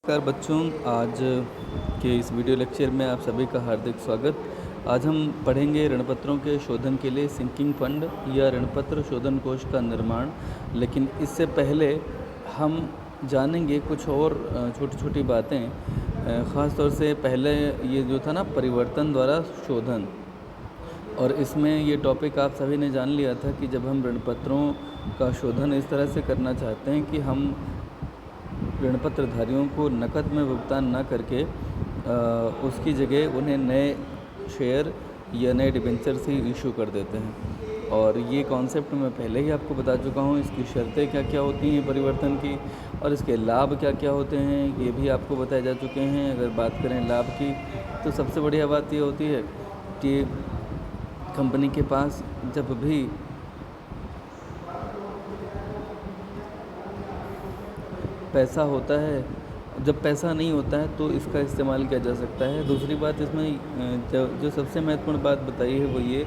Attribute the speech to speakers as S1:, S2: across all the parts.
S1: नमस्कार बच्चों, आज के इस वीडियो लेक्चर में आप सभी का हार्दिक स्वागत। आज हम पढ़ेंगे ऋणपत्रों के शोधन के लिए सिंकिंग फंड या ऋणपत्र शोधन कोष का निर्माण। लेकिन इससे पहले हम जानेंगे कुछ और छोटी-छोटी बातें। ख़ास तौर से पहले ये जो था ना परिवर्तन द्वारा शोधन, और इसमें ये टॉपिक आप सभी ने जान लिया था कि जब हम ऋणपत्रों का शोधन इस तरह से करना चाहते हैं कि हम ऋणपत्रधारियों को नकद में भुगतान ना करके उसकी जगह उन्हें नए शेयर या नए डिबेंचर्स ही इशू कर देते हैं। और ये कॉन्सेप्ट मैं पहले ही आपको बता चुका हूँ। इसकी शर्तें क्या क्या होती हैं परिवर्तन की, और इसके लाभ क्या क्या होते हैं ये भी आपको बताए जा चुके हैं। अगर बात करें लाभ की, तो सबसे बढ़िया बात ये होती है कि कंपनी के पास जब भी पैसा होता है, जब पैसा नहीं होता है तो इसका इस्तेमाल किया जा सकता है। दूसरी बात इसमें जो सबसे महत्वपूर्ण बात बताई है वो ये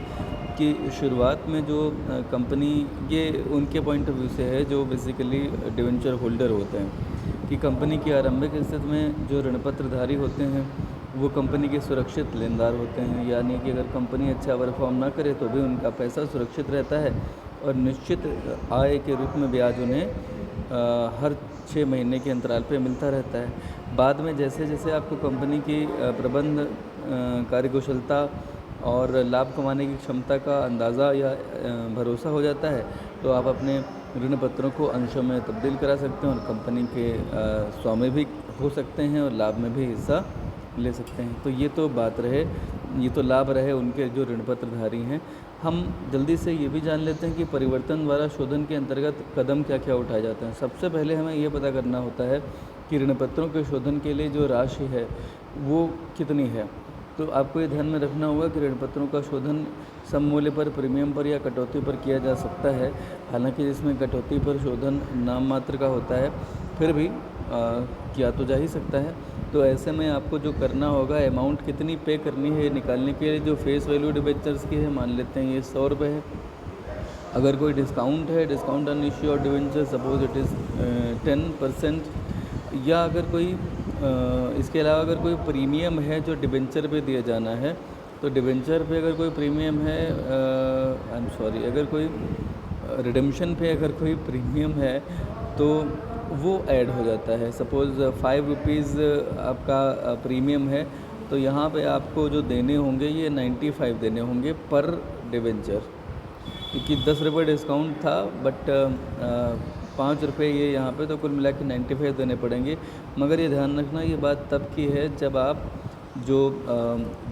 S1: कि शुरुआत में जो कंपनी, ये उनके पॉइंट ऑफ व्यू से है जो बेसिकली डिवेंचर होल्डर होते हैं, कि कंपनी की आरंभिक स्थिति में जो ऋणपत्रधारी होते हैं वो कंपनी के सुरक्षित लेनदार होते हैं। यानी कि अगर कंपनी अच्छा परफॉर्म ना करे तो भी उनका पैसा सुरक्षित रहता है और निश्चित आय के रूप में ब्याज उन्हें हर 6 महीने के अंतराल पे मिलता रहता है। बाद में जैसे जैसे आपको कंपनी की प्रबंध कार्यकुशलता और लाभ कमाने की क्षमता का अंदाज़ा या भरोसा हो जाता है, तो आप अपने ऋण पत्रों को अंशों में तब्दील करा सकते हैं और कंपनी के स्वामी भी हो सकते हैं और लाभ में भी हिस्सा ले सकते हैं। तो ये तो बात रहे, ये तो लाभ रहे उनके जो ऋणपत्रधारी हैं। हम जल्दी से ये भी जान लेते हैं कि परिवर्तन द्वारा शोधन के अंतर्गत कदम क्या क्या उठाए जाते हैं। सबसे पहले हमें ये पता करना होता है कि ऋणपत्रों के शोधन के लिए जो राशि है वो कितनी है। तो आपको ये ध्यान में रखना होगा कि ऋणपत्रों का शोधन सममूल्य पर, प्रीमियम पर या कटौती पर किया जा सकता है। हालांकि जिसमें कटौती पर शोधन नाम मात्र का होता है, फिर भी किया तो जा ही सकता है। तो ऐसे में आपको जो करना होगा, अमाउंट कितनी पे करनी है निकालने के लिए, जो फेस वैल्यू डिबेंचर्स की है, मान लेते हैं ये 100 रुपये है। अगर कोई डिस्काउंट है, डिस्काउंट ऑन इश्यू और डिबेंचर, सपोज इट इज़ 10%, या अगर कोई इसके अलावा अगर कोई प्रीमियम है जो डिबेंचर पे दिया जाना है, तो डिबेंचर पे अगर कोई प्रीमियम है, आई एम सॉरी, अगर कोई रिडेम्पशन पे अगर कोई प्रीमियम है तो वो ऐड हो जाता है। सपोज़ 5 रुपीज़ आपका प्रीमियम है, तो यहाँ पे आपको जो देने होंगे ये 95 देने होंगे पर डिबेंचर, क्योंकि 10 रुपये डिस्काउंट था, बट 5 रुपये ये यहाँ पे, तो कुल मिला के 95 देने पड़ेंगे। मगर ये ध्यान रखना, ये बात तब की है जब आप जो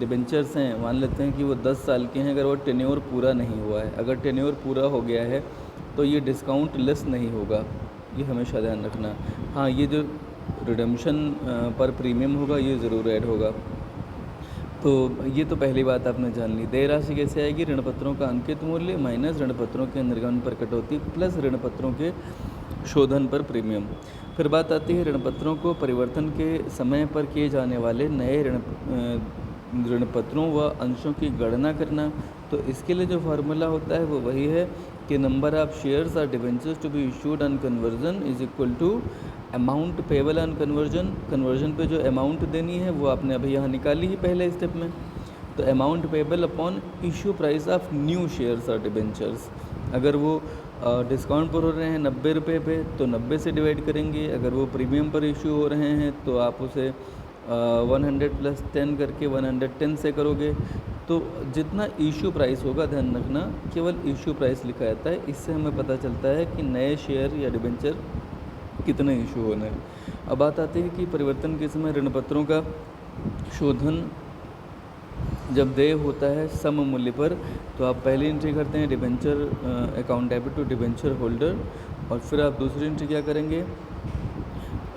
S1: डिबेंचर्स हैं, मान लेते हैं कि वो 10 साल के हैं, अगर वो टेन्योर पूरा नहीं हुआ है। अगर टेन्योर पूरा हो गया है तो ये डिस्काउंट लेस नहीं होगा, ये हमेशा ध्यान रखना। हाँ, ये जो रिडेम्पशन पर प्रीमियम होगा ये ज़रूर ऐड होगा। तो ये तो पहली बात आपने जान ली। देय राशि कैसे आएगी? ऋणपत्रों का अंकित मूल्य माइनस ऋणपत्रों के निर्गमन पर कटौती प्लस ऋणपत्रों के शोधन पर प्रीमियम। फिर बात आती है ऋणपत्रों को परिवर्तन के समय पर किए जाने वाले नए ऋणपत्रों व अंशों की गणना करना। तो इसके लिए जो फार्मूला होता है वो वही है कि नंबर ऑफ शेयर्स और debentures to be issued on conversion is equal to amount payable on conversion. Conversion पे जो अमाउंट देनी है वो आपने अभी यहाँ निकाली ही पहले स्टेप में। तो amount payable upon issue price of new shares और डिबेंचर्स। अगर वो डिस्काउंट पर हो रहे हैं 90 रुपये पे, तो 90 से डिवाइड करेंगे। अगर वो प्रीमियम पर इशू हो रहे हैं तो आप उसे 100 प्लस 10 करके 110 से करोगे। तो जितना इशू प्राइस होगा, ध्यान रखना केवल इशू प्राइस लिखा जाता है, इससे हमें पता चलता है कि नए शेयर या डिबेंचर कितने इशू होने हैं। अब बात आती है कि परिवर्तन के समय ऋणपत्रों का शोधन जब देय होता है सम मूल्य पर, तो आप पहली एंट्री करते हैं debenture account debit to debenture holder, और फिर आप दूसरी एंट्री क्या करेंगे,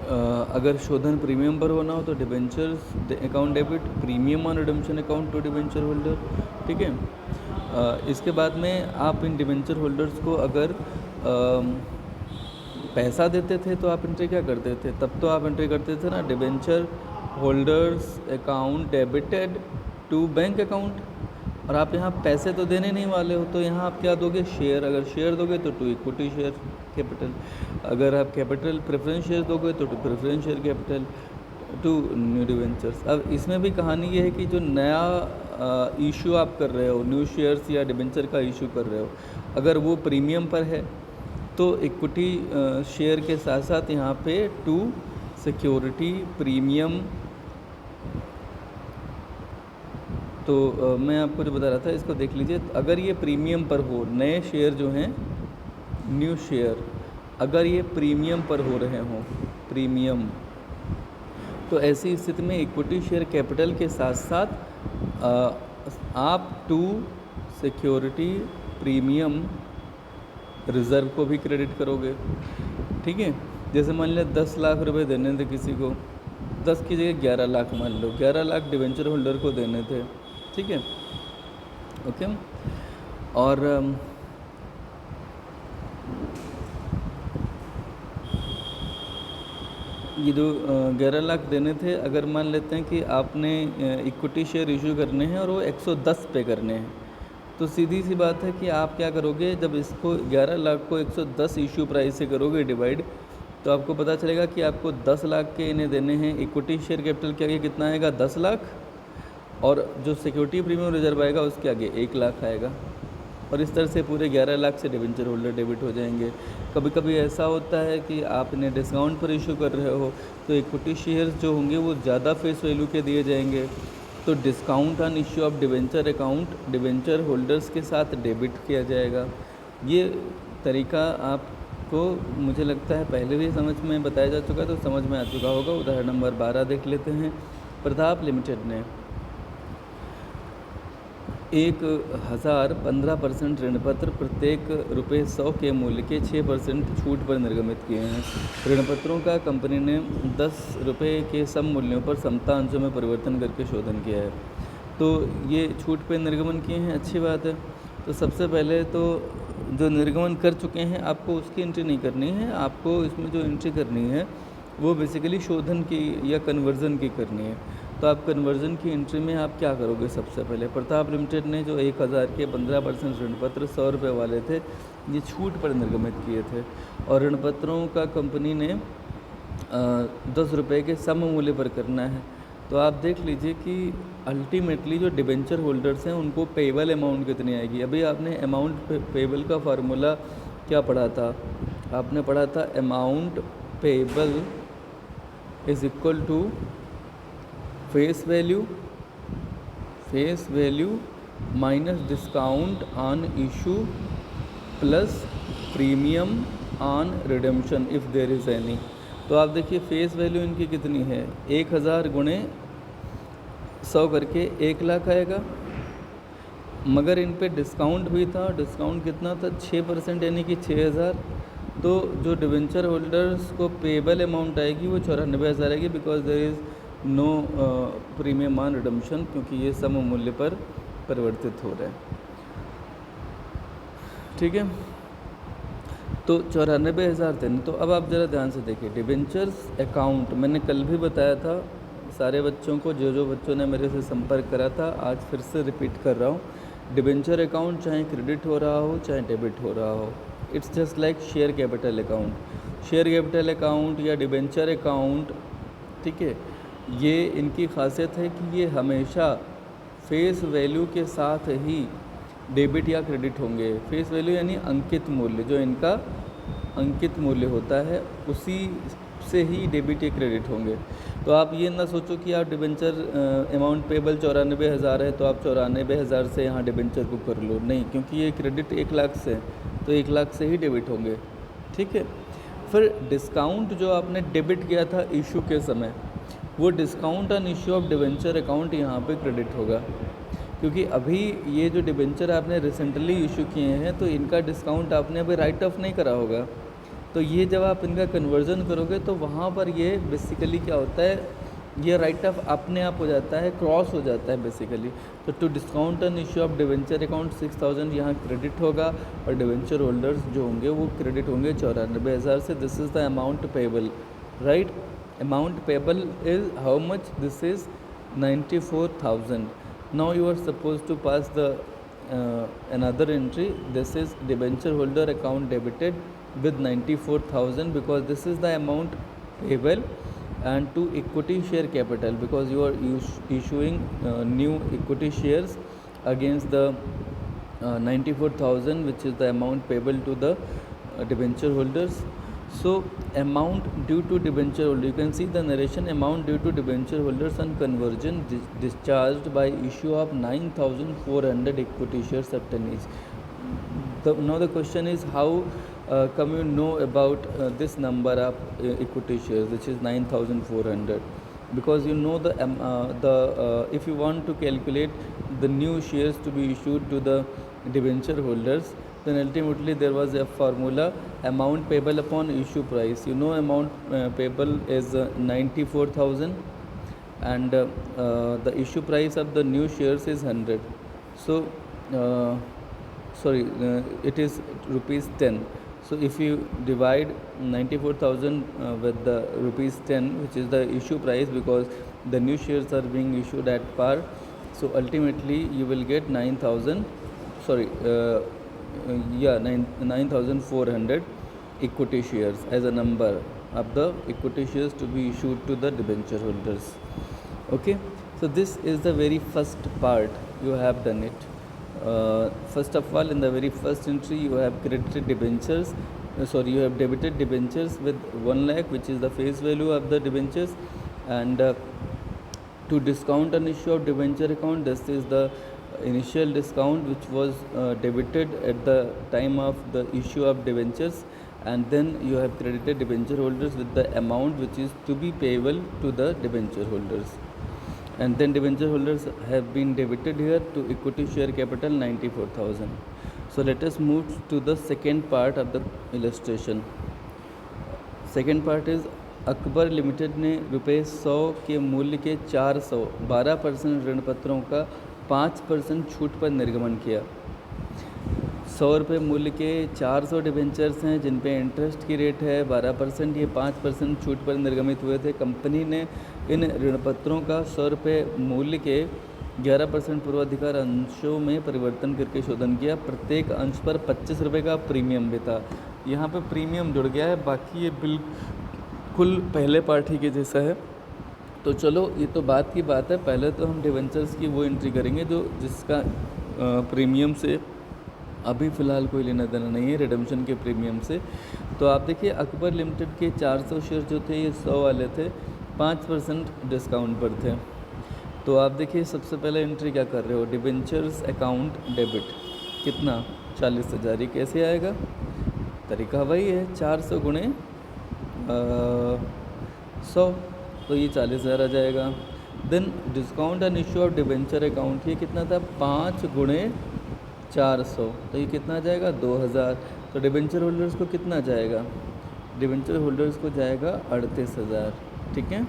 S1: अगर शोधन प्रीमियम पर होना हो तो debentures account debit premium on redemption account to debenture holder. ठीक है। इसके बाद में आप इन डिबेंचर होल्डर्स को अगर पैसा देते थे तो आप एंट्री क्या करते थे? तब तो आप एंट्री करते थे ना, debenture holders account debited to bank account, और आप यहाँ पैसे तो देने नहीं वाले हो, तो यहाँ आप क्या दोगे? शेयर। अगर शेयर दोगे तो टू इक्विटी शेयर कैपिटल, अगर आप कैपिटल प्रेफरेंस शेयर दोगे तो to preference share capital, to new debentures. अब इसमें भी कहानी ये है कि जो नया इशू आप कर रहे हो, न्यू शेयर्स या डिवेंचर का इशू कर रहे हो, अगर वो प्रीमियम पर है तो इक्विटी शेयर के साथ साथ यहाँ पे टू सिक्योरिटी प्रीमियम, तो मैं आपको जो बता रहा था इसको देख लीजिए। अगर ये प्रीमियम पर हो, नए शेयर जो हैं न्यू शेयर अगर ये प्रीमियम पर हो रहे हों, प्रीमियम, तो ऐसी स्थिति में इक्विटी शेयर कैपिटल के साथ साथ आप टू सिक्योरिटी प्रीमियम रिज़र्व को भी क्रेडिट करोगे। ठीक है, जैसे मान लिया 10 लाख रुपए देने थे किसी को, 10 की जगह 11 लाख मान लो, 11 लाख डिवेंचर होल्डर को देने थे। ठीक है, ओके। और ये जो 11 लाख देने थे, अगर मान लेते हैं कि आपने इक्विटी शेयर इशू करने हैं और वो 110 पे करने हैं, तो सीधी सी बात है कि आप क्या करोगे, जब इसको 11 लाख को 110 इशू प्राइस से करोगे डिवाइड, तो आपको पता चलेगा कि आपको 10 लाख के इन्हें देने हैं। इक्विटी शेयर कैपिटल के आगे कितना आएगा, 10 लाख, और जो सिक्योरिटी प्रीमियम रिजर्व आएगा उसके आगे 1 लाख आएगा, और इस तरह से पूरे 11 लाख से डिवेंचर होल्डर डेबिट हो जाएंगे। कभी कभी ऐसा होता है कि आप इन्हें डिस्काउंट पर इशू कर रहे हो, तो इक्विटी शेयर्स जो होंगे वो ज़्यादा फेस वैल्यू के दिए जाएंगे, तो discount on issue of debenture account debenture holders के साथ डेबिट किया जाएगा। ये तरीका आपको मुझे लगता है पहले भी समझ में बताया जा चुका है, तो समझ में आ चुका होगा। उदाहरण नंबर 12 देख लेते हैं। प्रताप लिमिटेड ने 1000 15% ऋण पत्र प्रत्येक ₹100 के मूल्य के 6% छूट पर निर्गमित किए हैं। ऋण पत्रों का कंपनी ने ₹10 के सम मूल्यों पर समता अंशों में परिवर्तन करके शोधन किया है। तो ये छूट पे निर्गमन किए हैं, अच्छी बात है। तो सबसे पहले तो जो निर्गमन कर चुके हैं आपको उसकी एंट्री नहीं करनी है, आपको इसमें जो एंट्री करनी है वो बेसिकली शोधन की या कन्वर्ज़न की करनी है। तो आप कन्वर्ज़न की एंट्री में आप क्या करोगे, सबसे पहले प्रताप लिमिटेड ने जो 1000 के 15% ऋण पत्र ₹100 वाले थे, ये छूट पर निर्गमित किए थे, और ऋण पत्रों का कंपनी ने ₹10 के सम मूल्य पर करना है। तो आप देख लीजिए कि अल्टीमेटली जो डिबेंचर होल्डर्स हैं उनको पेबल अमाउंट कितनी आएगी। अभी आपने अमाउंट पेबल का फार्मूला क्या पढ़ा था, आपने पढ़ा था amount payable is equal to face value minus discount on issue plus premium on redemption if there is any. तो आप देखिए फेस वैल्यू इनकी कितनी है, 1000 गुणे 100 करके 1 लाख आएगा, मगर इन पे डिस्काउंट भी था। डिस्काउंट कितना था, 6% यानी कि 6000। तो जो डिवेंचर होल्डर्स को पेबल अमाउंट आएगी वो 94,000 आएगी, because there is no premium on redemption, क्योंकि ये सम मूल्य पर परिवर्तित हो रहे हैं। ठीक है, तो 94,000 थे। तो अब आप ज़रा ध्यान से देखिए, डिवेंचर्स अकाउंट मैंने कल भी बताया था सारे बच्चों को, जो बच्चों ने मेरे से संपर्क करा था, आज फिर से रिपीट कर रहा हूँ। डिवेंचर अकाउंट चाहे क्रेडिट हो रहा हो चाहे डेबिट हो रहा हो, it's just like share capital account. Share capital account या डिवेंचर अकाउंट, ठीक है, ये इनकी खासियत है कि ये हमेशा फेस वैल्यू के साथ ही डेबिट या क्रेडिट होंगे। फेस वैल्यू यानी अंकित मूल्य, जो इनका अंकित मूल्य होता है उसी से ही डेबिट या क्रेडिट होंगे। तो आप ये ना सोचो कि आप डिबेंचर अमाउंट पेबल 94,000 है तो आप 94,000 से यहाँ डिबेंचर को कर लो, नहीं, क्योंकि ये क्रेडिट 1 लाख से, तो 1 लाख से ही डेबिट होंगे। ठीक है, फिर डिस्काउंट जो आपने डेबिट किया था इशू के समय, वो discount on issue of debenture account यहाँ पे क्रेडिट होगा, क्योंकि अभी ये जो डिबेंचर आपने रिसेंटली इशू किए हैं तो इनका डिस्काउंट आपने अभी राइट ऑफ नहीं करा होगा। तो ये जब आप इनका कन्वर्जन करोगे तो वहाँ पर ये बेसिकली क्या होता है, ये राइट ऑफ अपने आप हो जाता है, क्रॉस हो जाता है बेसिकली। तो to discount on issue of debenture account 6,000 यहाँ क्रेडिट होगा, और डिवेंचर होल्डर्स जो होंगे वो क्रेडिट होंगे 94,000 से। This is the amount payable, right. Amount payable is how much, this is 94,000। Now you are supposed to pass the another entry. This is debenture holder account debited with 94,000, because this is the amount payable and to equity share capital, because you are issuing new equity shares against the 94,000, which is the amount payable to the debenture holders. So amount due to debenture holder, you can see the narration: amount due to debenture holders on conversion discharged by issue of 9,400 equity shares at 10 each. Now the question is, how come you know about this number of equity shares, which is 9,400? Because you know if you want to calculate the new shares to be issued to the debenture holders, then ultimately there was a formula: amount payable upon issue price. You know, amount payable is 94,000, and the issue price of the new shares is 100. So it is rupees 10. So if you divide 94,000 with the rupees 10, which is the issue price, because the new shares are being issued at par, so ultimately you will get 9,400 equity shares as a number of the equity shares to be issued to the debenture holders. Okay, so this is the very first part. You have done it. First of all, in the very first entry, you have credited debentures. You have debited debentures with 1 lakh, which is the face value of the debentures, and to discount an issue of debenture account, this is the initial discount which was debited at the time of the issue of debentures, and then you have credited debenture holders with the amount which is to be payable to the debenture holders, and then debenture holders have been debited here to equity share capital 94,000. So let us move to the second part of the illustration. Second part is Akbar limited ने ₹100 के मूल्य के 412% ऋण पत्रों का 5% छूट पर निर्गमन किया। ₹100 मूल्य के 400 डिबेंचर्स हैं जिन पे इंटरेस्ट की रेट है 12%, ये 5% छूट पर निर्गमित हुए थे। कंपनी ने इन ऋण पत्रों का ₹100 मूल्य के 11% पूर्वाधिकार अंशों में परिवर्तन करके शोधन किया। प्रत्येक अंश पर ₹25 का प्रीमियम भी था। यहाँ पे प्रीमियम जुड़ गया है, बाकी ये बिल्कुल पहले पार्ट ही के जैसा है। तो चलो, ये तो बात की बात है। पहले तो हम डिवेंचर्स की वो एंट्री करेंगे जिसका प्रीमियम से अभी फ़िलहाल कोई लेना देना नहीं है, रिडम्पशन के प्रीमियम से। तो आप देखिए, अकबर लिमिटेड के 400 शेयर जो थे ये 100 वाले थे, 5% डिस्काउंट पर थे। तो आप देखिए, सबसे पहले एंट्री क्या कर रहे हो, डिबेंचर्स अकाउंट डेबिट, कितना 40,000। ये कैसे आएगा? तरीका वही है, 400 गुणे 100, तो ये 40,000 आ जाएगा। Then discount and issue of debenture account, ये कितना था, 5 गुणे 400, तो ये कितना आ जाएगा, 2,000। तो डिबेंचर होल्डर्स को कितना जाएगा, डिबेंचर होल्डर्स को जाएगा 38,000। ठीक है,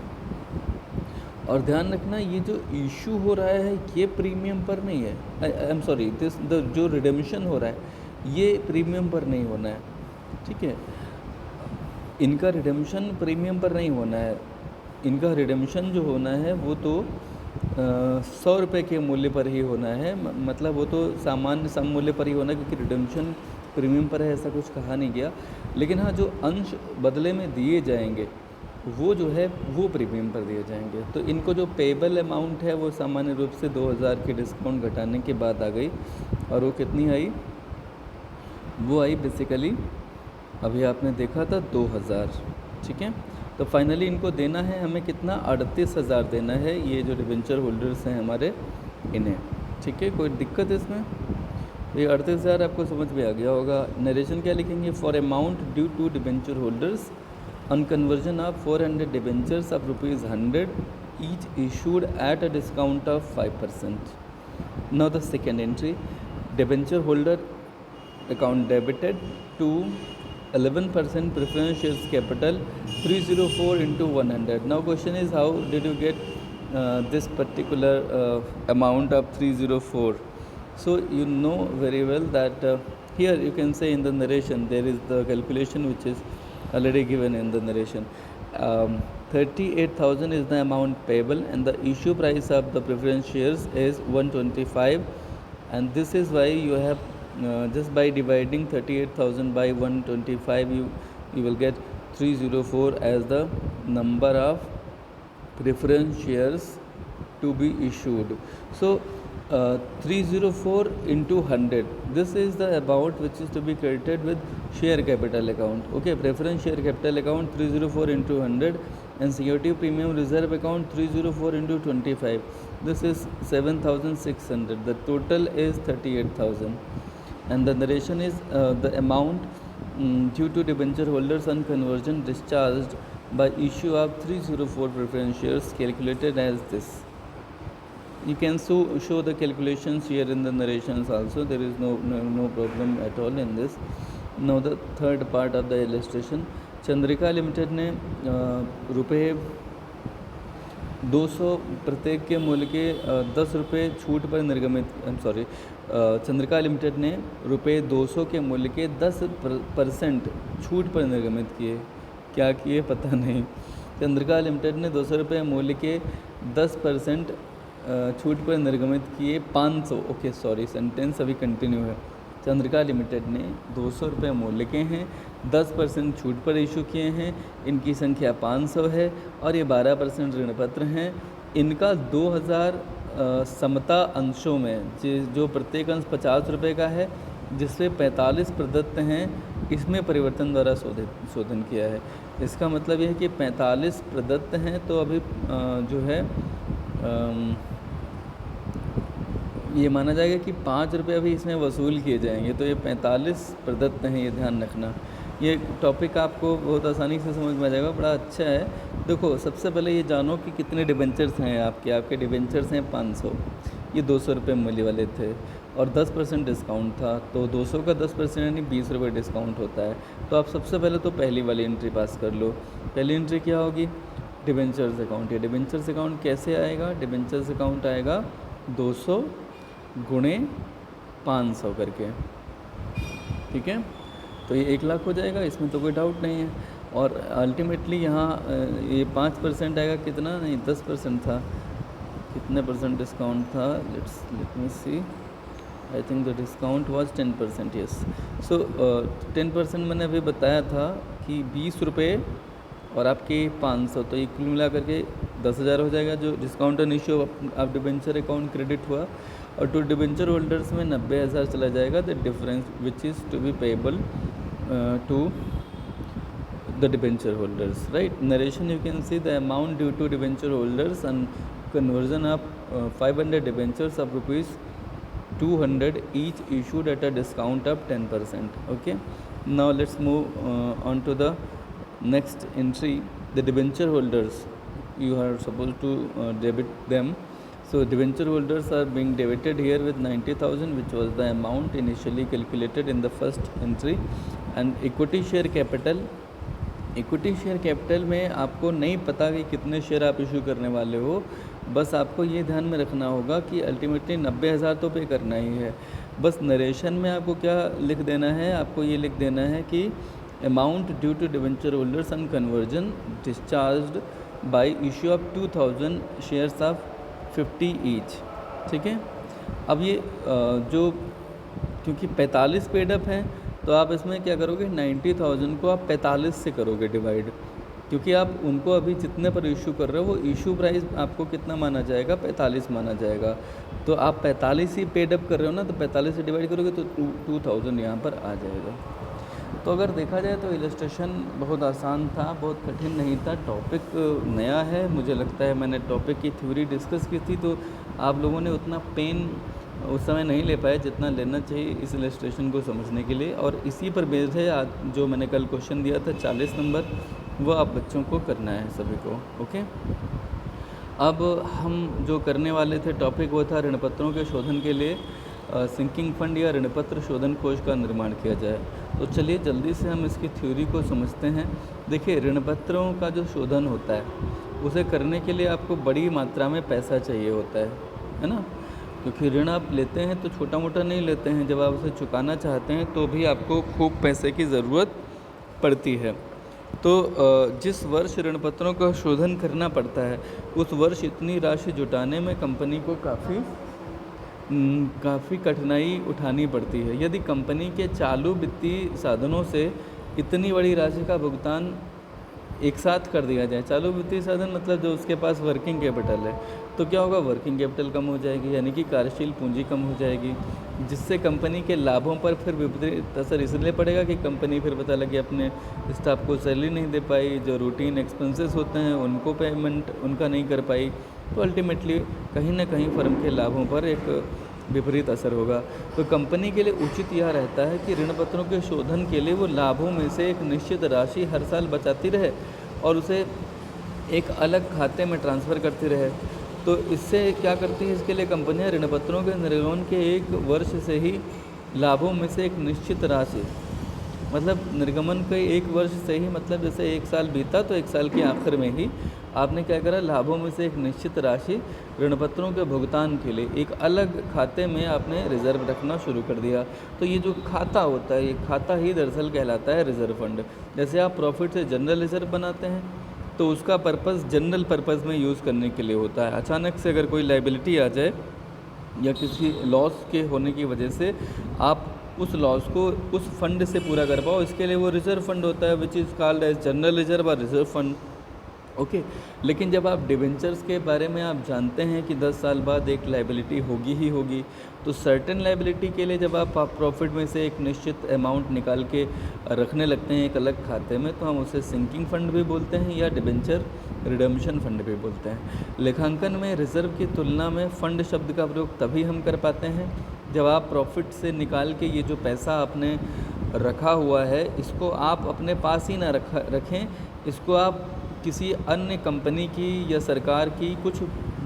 S1: और ध्यान रखना, ये जो इशू हो रहा है ये प्रीमियम पर नहीं है। आई एम सॉरी, जो रिडेम्पशन हो रहा है ये प्रीमियम पर नहीं होना है। ठीक है, इनका रिडेम्पशन प्रीमियम पर नहीं होना है। इनका रिडेम्पशन जो होना है वो तो ₹100 के मूल्य पर ही होना है, मतलब वो तो सामान्य सम मूल्य पर ही होना है, क्योंकि रिडेम्पशन प्रीमियम पर है ऐसा कुछ कहा नहीं गया। लेकिन हाँ, जो अंश बदले में दिए जाएंगे वो जो है वो प्रीमियम पर दिए जाएंगे। तो इनको जो पेबल अमाउंट है वो सामान्य रूप से 2,000 के डिस्काउंट घटाने के बाद आ गई, और वो कितनी आई, वो आई बेसिकली अभी आपने देखा था 2,000। ठीक है, तो फाइनली इनको देना है हमें कितना, 38,000 देना है, ये जो डिबेंचर होल्डर्स हैं हमारे, इन्हें। ठीक है, कोई दिक्कत है इसमें? ये 38,000 आपको समझ में आ गया होगा। नरेशन क्या लिखेंगे, for amount due to debenture holders on conversion of 400 debentures of ₹100 each issued at a discount of 5%. Now the second entry, debenture holder account debited to 11% preference shares capital 304 into 100. Now question is, how did you get this particular amount of 304? So you know very well that here you can say in the narration there is the calculation which is already given in the narration. 38,000 is the amount payable and the issue price of the preference shares is 125, and this is why you have just by dividing 38,000 by 125 you will get 304 as the number of preference shares to be issued. So 304 into 100, this is the amount which is to be credited with share capital account. Okay, preference share capital account 304 into 100 and security premium reserve account 304 into 25. This is 7,600. The total is 38,000. And the narration is the amount due to debenture holders on conversion discharged by issue of 304 preference shares calculated as this. You can show the calculations here in the narrations also. There is no problem at all in this. Now the third part of the illustration. Chandrika limited ने रुपये 200 प्रत्येक के मूल्य के 10 रुपये छूट पर निर्गमित चंद्रिका लिमिटेड ने रुपये 200 के मूल्य के 10% छूट पर निर्गमित किए। क्या किए पता नहीं। चंद्रिका लिमिटेड ने 200 रुपये मूल्य के 10% छूट पर निर्गमित किए 500। ओके सॉरी, सेंटेंस अभी कंटिन्यू है। चंद्रिका लिमिटेड ने 200 रुपये मूल्य के हैं, 10% छूट पर इशू किए हैं। इनकी संख्या 500 है और ये 12% ऋण पत्र हैं। इनका 2000 समता अंशों में जो प्रत्येक अंश 50 रुपये का है, जिससे 45 प्रदत्त हैं, इसमें परिवर्तन द्वारा शोधन किया है। इसका मतलब यह है कि 45 प्रदत्त हैं, तो अभी जो है ये माना जाएगा कि 5 रुपये अभी इसमें वसूल किए जाएंगे, तो ये 45 प्रदत्त हैं, ये ध्यान रखना। ये टॉपिक आपको बहुत आसानी से समझ में आ जाएगा, बड़ा अच्छा है। देखो, सबसे पहले ये जानो कि कितने डिबेंचर्स हैं आपके डिबेंचर्स हैं 500। ये 200 रुपये मूल्य वाले थे और 10% डिस्काउंट था, तो 200 का 10% यानी 20 रुपये डिस्काउंट होता है। तो आप सबसे पहले तो पहली वाली एंट्री पास कर लो। पहली एंट्री क्या होगी? Debentures account. ये डिबेंचर्स अकाउंट कैसे आएगा? डिबेंचर्स अकाउंट आएगा 200 गुणे 500 करके, ठीक है। तो ये 1 लाख हो जाएगा, इसमें तो कोई डाउट नहीं है। और अल्टीमेटली यहाँ ये 5% आएगा, कितना नहीं 10% था। कितने परसेंट डिस्काउंट था? Let me see, I think the discount was 10%। Yes, so 10% मैंने अभी बताया था कि 20 रुपये और आपके 500, तो ये कुल मिला करके 10,000 हो जाएगा, जो discount on issue of debenture account credit हुआ। और टू डिबेंचर होल्डर्स में 90,000 चला जाएगा, the difference which is to be payable to the debenture holders, right. Narration you can see the amount due to debenture holders and conversion of 500 debentures of rupees 200 each issued at a discount of 10%. Okay, now let's move on to the next entry. The debenture holders, you are supposed to debit them. So debenture holders are being debited here with 90,000, which was the amount initially calculated in the first entry. And equity share capital, equity share capital में आपको नहीं पता कि कितने share आप issue करने वाले हो, बस आपको ये ध्यान में रखना होगा कि अल्टीमेटली 90,000 तो पे करना ही है। बस नरेशन में आपको क्या लिख देना है? आपको ये लिख देना है कि amount due to debenture holders on conversion discharged by issue of 2000 shares of 50 each, ठीक है। अब ये जो क्योंकि 45 पेड अप हैं, तो आप इसमें क्या करोगे? 90,000 को आप 45 से करोगे डिवाइड, क्योंकि आप उनको अभी जितने पर इशू कर रहे हो वो इशू प्राइस आपको कितना माना जाएगा? 45 माना जाएगा। तो आप 45 ही पेड अप कर रहे हो ना, तो 45 से डिवाइड करोगे तो 2000 यहाँ पर आ जाएगा। तो अगर देखा जाए तो इलस्ट्रेशन बहुत आसान था, बहुत कठिन नहीं था। टॉपिक नया है, मुझे लगता है मैंने टॉपिक की थ्योरी डिस्कस की थी, तो आप लोगों ने उतना पेन उस समय नहीं ले पाए जितना लेना चाहिए इस इलस्ट्रेशन को समझने के लिए। और इसी पर बेस्ड है आज जो मैंने कल क्वेश्चन दिया था 40 नंबर, वो आप बच्चों को करना है सभी को। ओके, अब हम जो करने वाले थे टॉपिक वो था ऋणपत्रों के शोधन के लिए सिंकिंग फंड या ऋणपत्र शोधन कोष का निर्माण किया जाए। तो चलिए जल्दी से हम इसकी थ्योरी को समझते हैं। देखिए, ऋणपत्रों का जो शोधन होता है उसे करने के लिए आपको बड़ी मात्रा में पैसा चाहिए होता है ना, क्योंकि ऋण आप लेते हैं तो छोटा मोटा नहीं लेते हैं। जब आप उसे चुकाना चाहते हैं तो भी आपको खूब पैसे की ज़रूरत पड़ती है। तो जिस वर्ष ऋणपत्रों का शोधन करना पड़ता है उस वर्ष इतनी राशि जुटाने में कंपनी को काफ़ी कठिनाई उठानी पड़ती है। यदि कंपनी के चालू वित्तीय साधनों से इतनी बड़ी राशि का भुगतान एक साथ कर दिया जाए। चालू वित्तीय साधन मतलब जो उसके पास वर्किंग कैपिटल है, तो क्या होगा, वर्किंग कैपिटल कम हो जाएगी, यानी कि कार्यशील पूंजी कम हो जाएगी, जिससे कंपनी के लाभों पर फिर विपरीत असर इसलिए पड़ेगा कि कंपनी फिर पता लगे अपने स्टाफ को सैलरी नहीं दे पाई, जो रूटीन एक्सपेंसेस होते हैं उनको पेमेंट उनका नहीं कर पाई, तो अल्टीमेटली कहीं ना कहीं फर्म के लाभों पर एक विपरीत असर होगा। तो कंपनी के लिए उचित यह रहता है कि ऋण पत्रों के शोधन के लिए वो लाभों में से एक निश्चित राशि हर साल बचाती रहे और उसे एक अलग खाते में ट्रांसफ़र करती रहे। तो इससे क्या करती है, इसके लिए कंपनियां ऋण पत्रों के निर्गमन के 1 वर्ष से ही लाभों में से एक निश्चित राशि, मतलब निर्गमन के 1 वर्ष से ही, मतलब जैसे 1 साल बीता तो 1 साल के आखिर में ही आपने क्या करा, लाभों में से एक निश्चित राशि ऋणपत्रों के भुगतान के लिए एक अलग खाते में आपने रिजर्व रखना शुरू कर दिया। तो ये जो खाता होता है, ये खाता ही दरअसल कहलाता है रिजर्व फंड। जैसे आप प्रॉफिट से जनरल रिजर्व बनाते हैं तो उसका पर्पज़ जनरल पर्पज़ में यूज़ करने के लिए होता है। अचानक से अगर कोई लाइबिलिटी आ जाए या किसी लॉस के होने की वजह से आप उस लॉस को उस फंड से पूरा कर पाओ, इसके लिए वो रिजर्व फंड होता है, which is called as general reserve और रिजर्व फंड। ओके लेकिन जब आप डिबेंचर्स के बारे में आप जानते हैं कि 10 साल बाद एक लाइबिलिटी होगी ही होगी, तो सर्टेन लाइबिलिटी के लिए जब आप प्रॉफिट में से एक निश्चित अमाउंट निकाल के रखने लगते हैं एक अलग खाते में, तो हम उसे सिंकिंग फंड भी बोलते हैं या डिबेंचर रिडम्पशन फंड भी बोलते हैं। लेखांकन में रिजर्व की तुलना में फंड शब्द का प्रयोग तभी हम कर पाते हैं जब आप प्रॉफिट से निकाल के ये जो पैसा आपने रखा हुआ है इसको आप अपने पास ही ना रखें, इसको आप किसी अन्य कंपनी की या सरकार की कुछ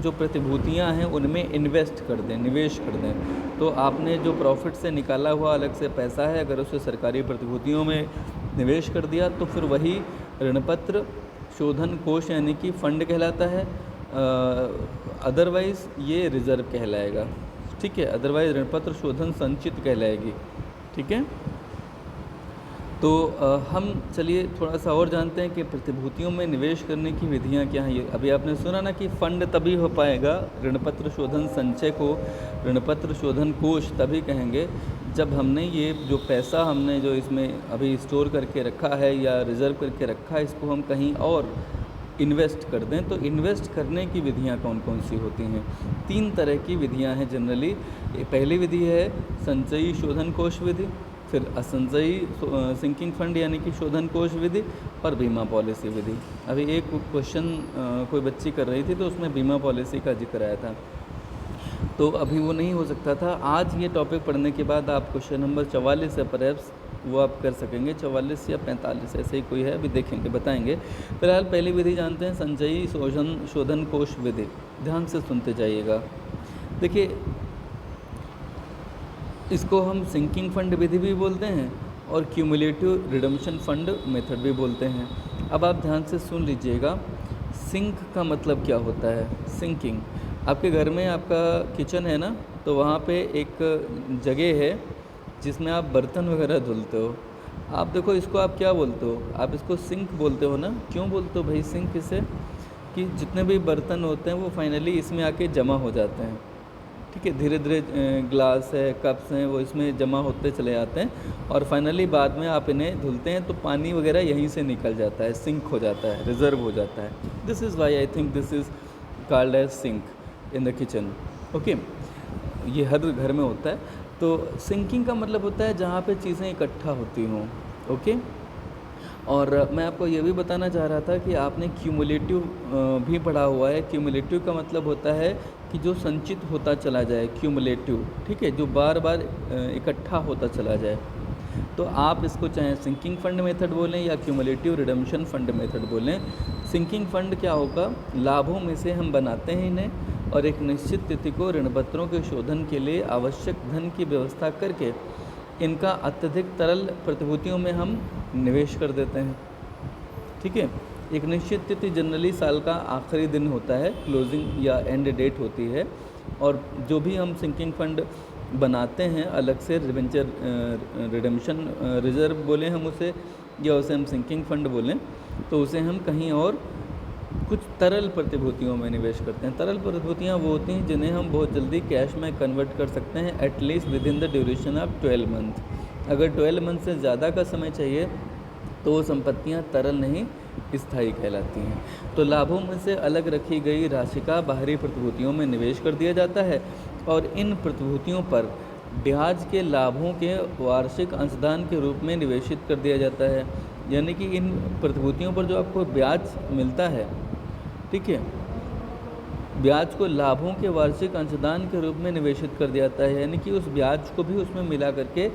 S1: जो प्रतिभूतियां हैं उनमें इन्वेस्ट कर दें, निवेश कर दें। तो आपने जो प्रॉफिट से निकाला हुआ अलग से पैसा है, अगर उसे सरकारी प्रतिभूतियों में निवेश कर दिया तो फिर वही ऋणपत्र शोधन कोष यानी कि फंड कहलाता है, अदरवाइज़ ये रिज़र्व कहलाएगा। ठीक है, अदरवाइज़ ऋणपत्र शोधन संचित कहलाएगी। ठीक है, तो हम चलिए थोड़ा सा और जानते हैं कि प्रतिभूतियों में निवेश करने की विधियां क्या हैं। ये अभी आपने सुना ना कि फंड तभी हो पाएगा, ऋणपत्र शोधन संचय को ऋणपत्र शोधन कोष तभी कहेंगे जब हमने ये जो पैसा हमने जो इसमें अभी स्टोर करके रखा है या रिज़र्व करके रखा है इसको हम कहीं और इन्वेस्ट कर दें। तो इन्वेस्ट करने की विधियां कौन कौन सी होती हैं? 3 तरह की विधियां हैं जनरली। पहली विधि है संचयी शोधन कोष विधि, फिर असंचयी सिंकिंग फंड यानी कि शोधन कोष विधि, और बीमा पॉलिसी विधि। अभी एक क्वेश्चन कोई बच्ची कर रही थी तो उसमें बीमा पॉलिसी का जिक्र आया था, तो अभी वो नहीं हो सकता था। आज ये टॉपिक पढ़ने के बाद आप क्वेश्चन नंबर 44 है परहैप्स वो आप कर सकेंगे, 44 या 45 ऐसे ही कोई है, अभी देखेंगे बताएंगे। फिलहाल पहली विधि जानते हैं, संचयी शोधन कोष विधि। ध्यान से सुनते जाइएगा। देखिए, इसको हम सिंकिंग फंड विधि भी बोलते हैं और क्यूमुलेटिव रिडम्पशन फंड मेथड भी बोलते हैं। अब आप ध्यान से सुन लीजिएगा, सिंक का मतलब क्या होता है। सिंकिंग, आपके घर में आपका किचन है ना, तो वहाँ पे एक जगह है जिसमें आप बर्तन वगैरह धुलते हो। आप देखो इसको आप क्या बोलते हो, आप इसको सिंक बोलते हो ना। क्यों बोलते हो भाई सिंक? इसे कि जितने भी बर्तन होते हैं वो फाइनली इसमें आके जमा हो जाते हैं। ठीक है, धीरे धीरे ग्लास है, कप्स हैं, वो इसमें जमा होते चले जाते हैं और फाइनली बाद में आप इन्हें धुलते हैं तो पानी वगैरह यहीं से निकल जाता है, सिंक हो जाता है, रिजर्व हो जाता है। This is why I think this is called as sink in the kitchen. Okay, ये हर घर में होता है। तो सिंकिंग का मतलब होता है जहाँ पे चीज़ें इकट्ठा होती हों। ओके, और मैं आपको ये भी बताना चाह रहा था कि आपने क्यूमुलेटिव भी पढ़ा हुआ है। क्यूमुलेटिव का मतलब होता है कि जो संचित होता चला जाए, क्यूमुलेटिव। ठीक है, जो बार बार इकट्ठा होता चला जाए। तो आप इसको चाहे सिंकिंग फंड मेथड बोलें या क्यूमुलेटिव रिडम्पशन फंड मेथड बोलें। सिंकिंग फंड क्या होगा, लाभों में से हम बनाते हैं इन्हें और एक निश्चित तिथि को ऋणपत्रों के शोधन के लिए आवश्यक धन की व्यवस्था करके इनका अत्यधिक तरल प्रतिभूतियों में हम निवेश कर देते हैं। ठीक है, एक निश्चित तिथि जनरली साल का आखिरी दिन होता है, क्लोजिंग या एंड डेट होती है। और जो भी हम सिंकिंग फंड बनाते हैं अलग से, डिबेंचर रिडम्पशन रिजर्व बोलें हम उसे या उसे हम सिंकिंग फंड बोलें, तो उसे हम कहीं और कुछ तरल प्रतिभूतियों में निवेश करते हैं। तरल प्रतिभूतियाँ वो होती हैं जिन्हें हम बहुत जल्दी कैश में कन्वर्ट कर सकते हैं, at least with in the duration of 12 month. अगर 12 मंथ से ज़्यादा का समय चाहिए तो वो संपत्तियाँ तरल नहीं स्थायी कहलाती हैं। तो लाभों में से अलग रखी गई राशि का बाहरी प्रतिभूतियों में निवेश कर दिया जाता है और इन प्रतिभूतियों पर ब्याज के लाभों के वार्षिक अंशदान के रूप में निवेशित कर दिया जाता है। यानी कि इन प्रतिभूतियों पर जो आपको ब्याज मिलता है, ठीक है, ब्याज को लाभों के वार्षिक अंशदान के रूप में निवेशित कर दिया जाता है, यानी कि उस ब्याज को भी उसमें मिला करके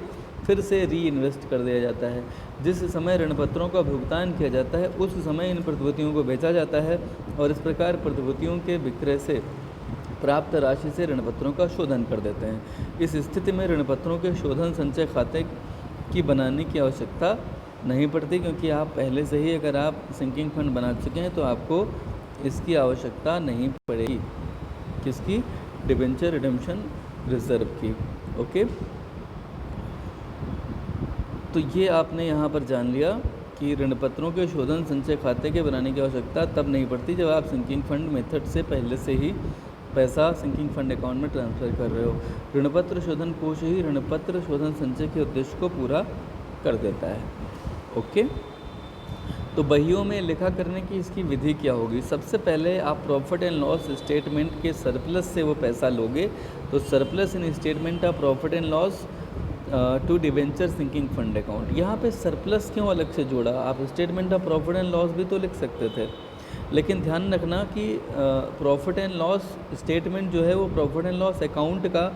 S1: फिर से री इन्वेस्ट कर दिया जाता है। जिस समय ऋणपत्रों का भुगतान किया जाता है उस समय इन प्रतिभूतियों को बेचा जाता है और इस प्रकार प्रतिभूतियों के विक्रय से प्राप्त राशि से ऋणपत्रों का शोधन कर देते हैं। इस स्थिति में ऋणपत्रों के शोधन संचय खाते की बनाने की आवश्यकता नहीं पड़ती, क्योंकि आप पहले से ही अगर आप सिंकिंग फंड बना चुके हैं तो आपको इसकी आवश्यकता नहीं पड़ेगी। किसकी? डिबेंचर रिडेम्पशन रिजर्व की। ओके, तो ये आपने यहाँ पर जान लिया कि ऋणपत्रों के शोधन संचय खाते के बनाने की आवश्यकता तब नहीं पड़ती जब आप सिंकिंग फंड मेथड से पहले से ही पैसा सिंकिंग फंड अकाउंट में ट्रांसफ़र कर रहे हो। ऋणपत्र शोधन कोष ही ऋणपत्र शोधन संचय के उद्देश्य को पूरा कर देता है। ओके, तो बहियों में लिखा करने की इसकी विधि क्या होगी? सबसे पहले आप प्रॉफिट एंड लॉस स्टेटमेंट के सरप्लस से वो पैसा लोगे, तो surplus in statement of profit and loss to debenture sinking fund account. यहाँ पे सरप्लस क्यों अलग से जोड़ा? आप statement of profit and loss भी तो लिख सकते थे, लेकिन ध्यान रखना कि प्रॉफिट एंड लॉस स्टेटमेंट जो है वो प्रॉफिट एंड लॉस अकाउंट का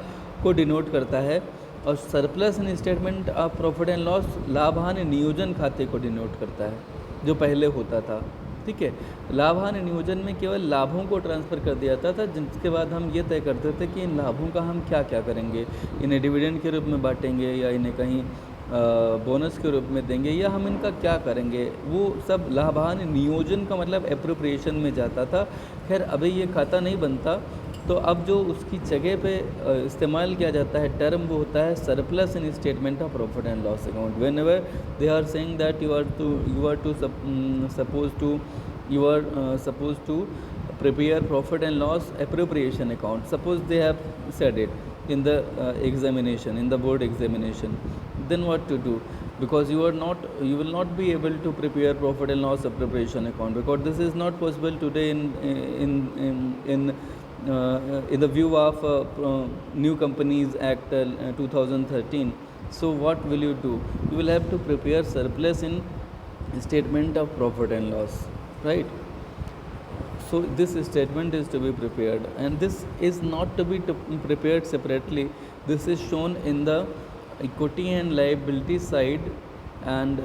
S1: को डिनोट करता है और surplus in statement of profit and loss लाभ हानि नियोजन खाते को डिनोट करता है, जो पहले होता था। ठीक है, लाभ हानि नियोजन में केवल लाभों को ट्रांसफ़र कर दिया जाता था, जिसके बाद हम ये तय करते थे कि इन लाभों का हम क्या क्या करेंगे। इन्हें डिविडेंड के रूप में बांटेंगे या इन्हें कहीं बोनस के रूप में देंगे या हम इनका क्या करेंगे। वो सब लाभ हानि नियोजन का मतलब एप्रोप्रिएशन में जाता था। खैर अभी ये खाता नहीं बनता, तो अब जो उसकी जगह पे इस्तेमाल किया जाता है टर्म वो होता है surplus in statement of profit and loss account. Whenever they are saying that you are supposed to prepare profit and loss appropriation account. Suppose they have said it in the examination, in the board examination, then what to do? Because you will not be able to prepare profit and loss appropriation account, because this is not possible today in the view of New Companies Act 2013. So what will you do? You will have to prepare surplus in statement of profit and loss, right? So this statement is to be prepared, and this is not to be prepared separately. This is shown in the equity and liability side and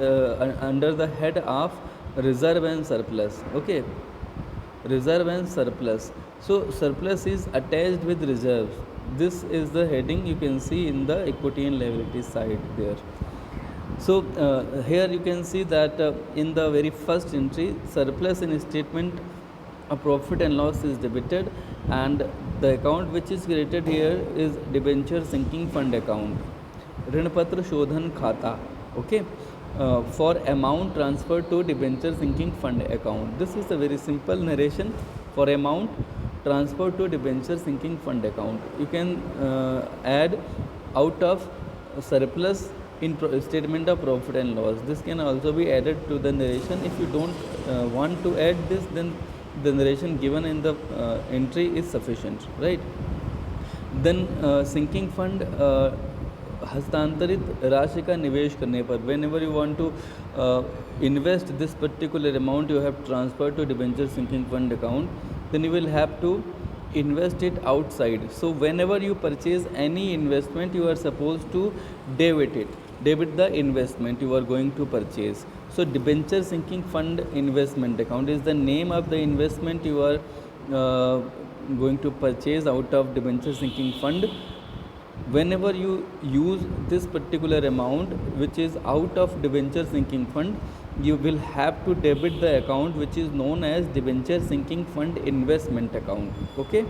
S1: under the head of reserve and surplus. Okay, reserve and surplus. So surplus is attached with reserves. This is the heading you can see in the equity and liability side there. So here you can see that in the very first entry, surplus in statement of profit and loss is debited, and the account which is created here is debenture sinking fund account, ऋणपत्र शोधन खाता. Okay, for amount transferred to debenture sinking fund account. This is a very simple narration for amount transferred to debenture sinking fund account. You can add out of surplus in statement of profit and loss. This can also be added to the narration. If you don't want to add this, then the narration given in the entry is sufficient, right? Then sinking fund हस्तांतरित राशि का निवेश करने पर, whenever you want to invest this particular amount you have transfer to debenture sinking fund account, then you will have to invest it outside. So whenever you purchase any investment, you are supposed to debit the investment you are going to purchase. So debenture sinking fund investment account is the name of the investment you are going to purchase out of debenture sinking fund. Whenever you use this particular amount which is out of debenture sinking fund, you will have to debit the account which is known as debenture sinking fund investment account. Okay,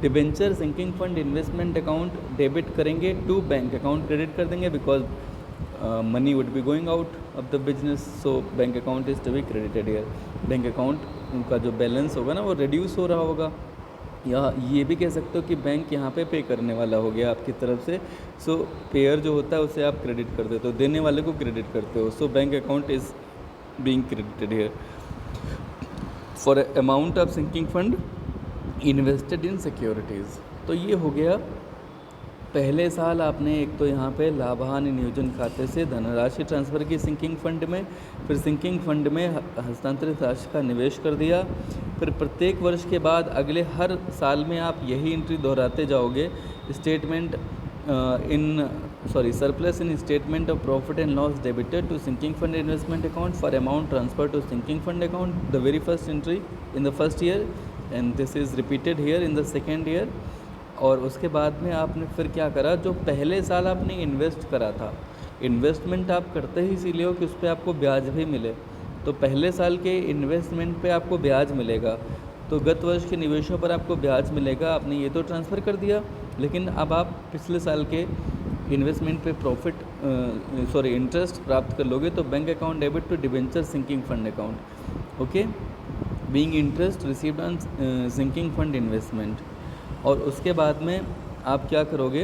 S1: debenture sinking fund investment account debit करेंगे to bank account credit कर देंगे, because money would be going out of the business, so bank account is to be credited here. Bank account उनका जो balance होगा ना वो reduce हो रहा होगा, या ये भी कह सकते हो कि बैंक यहाँ पे पे करने वाला हो गया आपकी तरफ से. सो पेयर जो होता है उसे आप क्रेडिट कर देते हो, देने वाले को क्रेडिट करते हो. So bank account is being credited here. For amount of sinking fund invested in securities. तो ये हो गया पहले साल आपने एक तो यहाँ पे लाभान नियोजन खाते से धनराशि ट्रांसफ़र की सिंकिंग फंड में, फिर सिंकिंग फंड में हस्तांतरित राशि का निवेश कर दिया। फिर प्रत्येक वर्ष के बाद अगले हर साल में आप यही एंट्री दोहराते जाओगे। Statement surplus in statement of profit and loss debited to sinking fund investment account for amount transfer to sinking fund account the very first entry in the first year and this is repeated here in the second year. और उसके बाद में आपने फिर क्या करा, जो पहले साल आपने इन्वेस्ट करा था, इन्वेस्टमेंट आप करते ही इसीलिए हो कि उस पर आपको ब्याज भी मिले, तो पहले साल के इन्वेस्टमेंट पे आपको ब्याज मिलेगा, तो गत वर्ष के निवेशों पर आपको ब्याज मिलेगा। आपने ये तो ट्रांसफ़र कर दिया, लेकिन अब आप पिछले साल के इन्वेस्टमेंट पे इंटरेस्ट प्राप्त कर लोगे, तो bank account debit to debenture sinking fund account, okay, being interest received on sinking fund investment. और उसके बाद में आप क्या करोगे,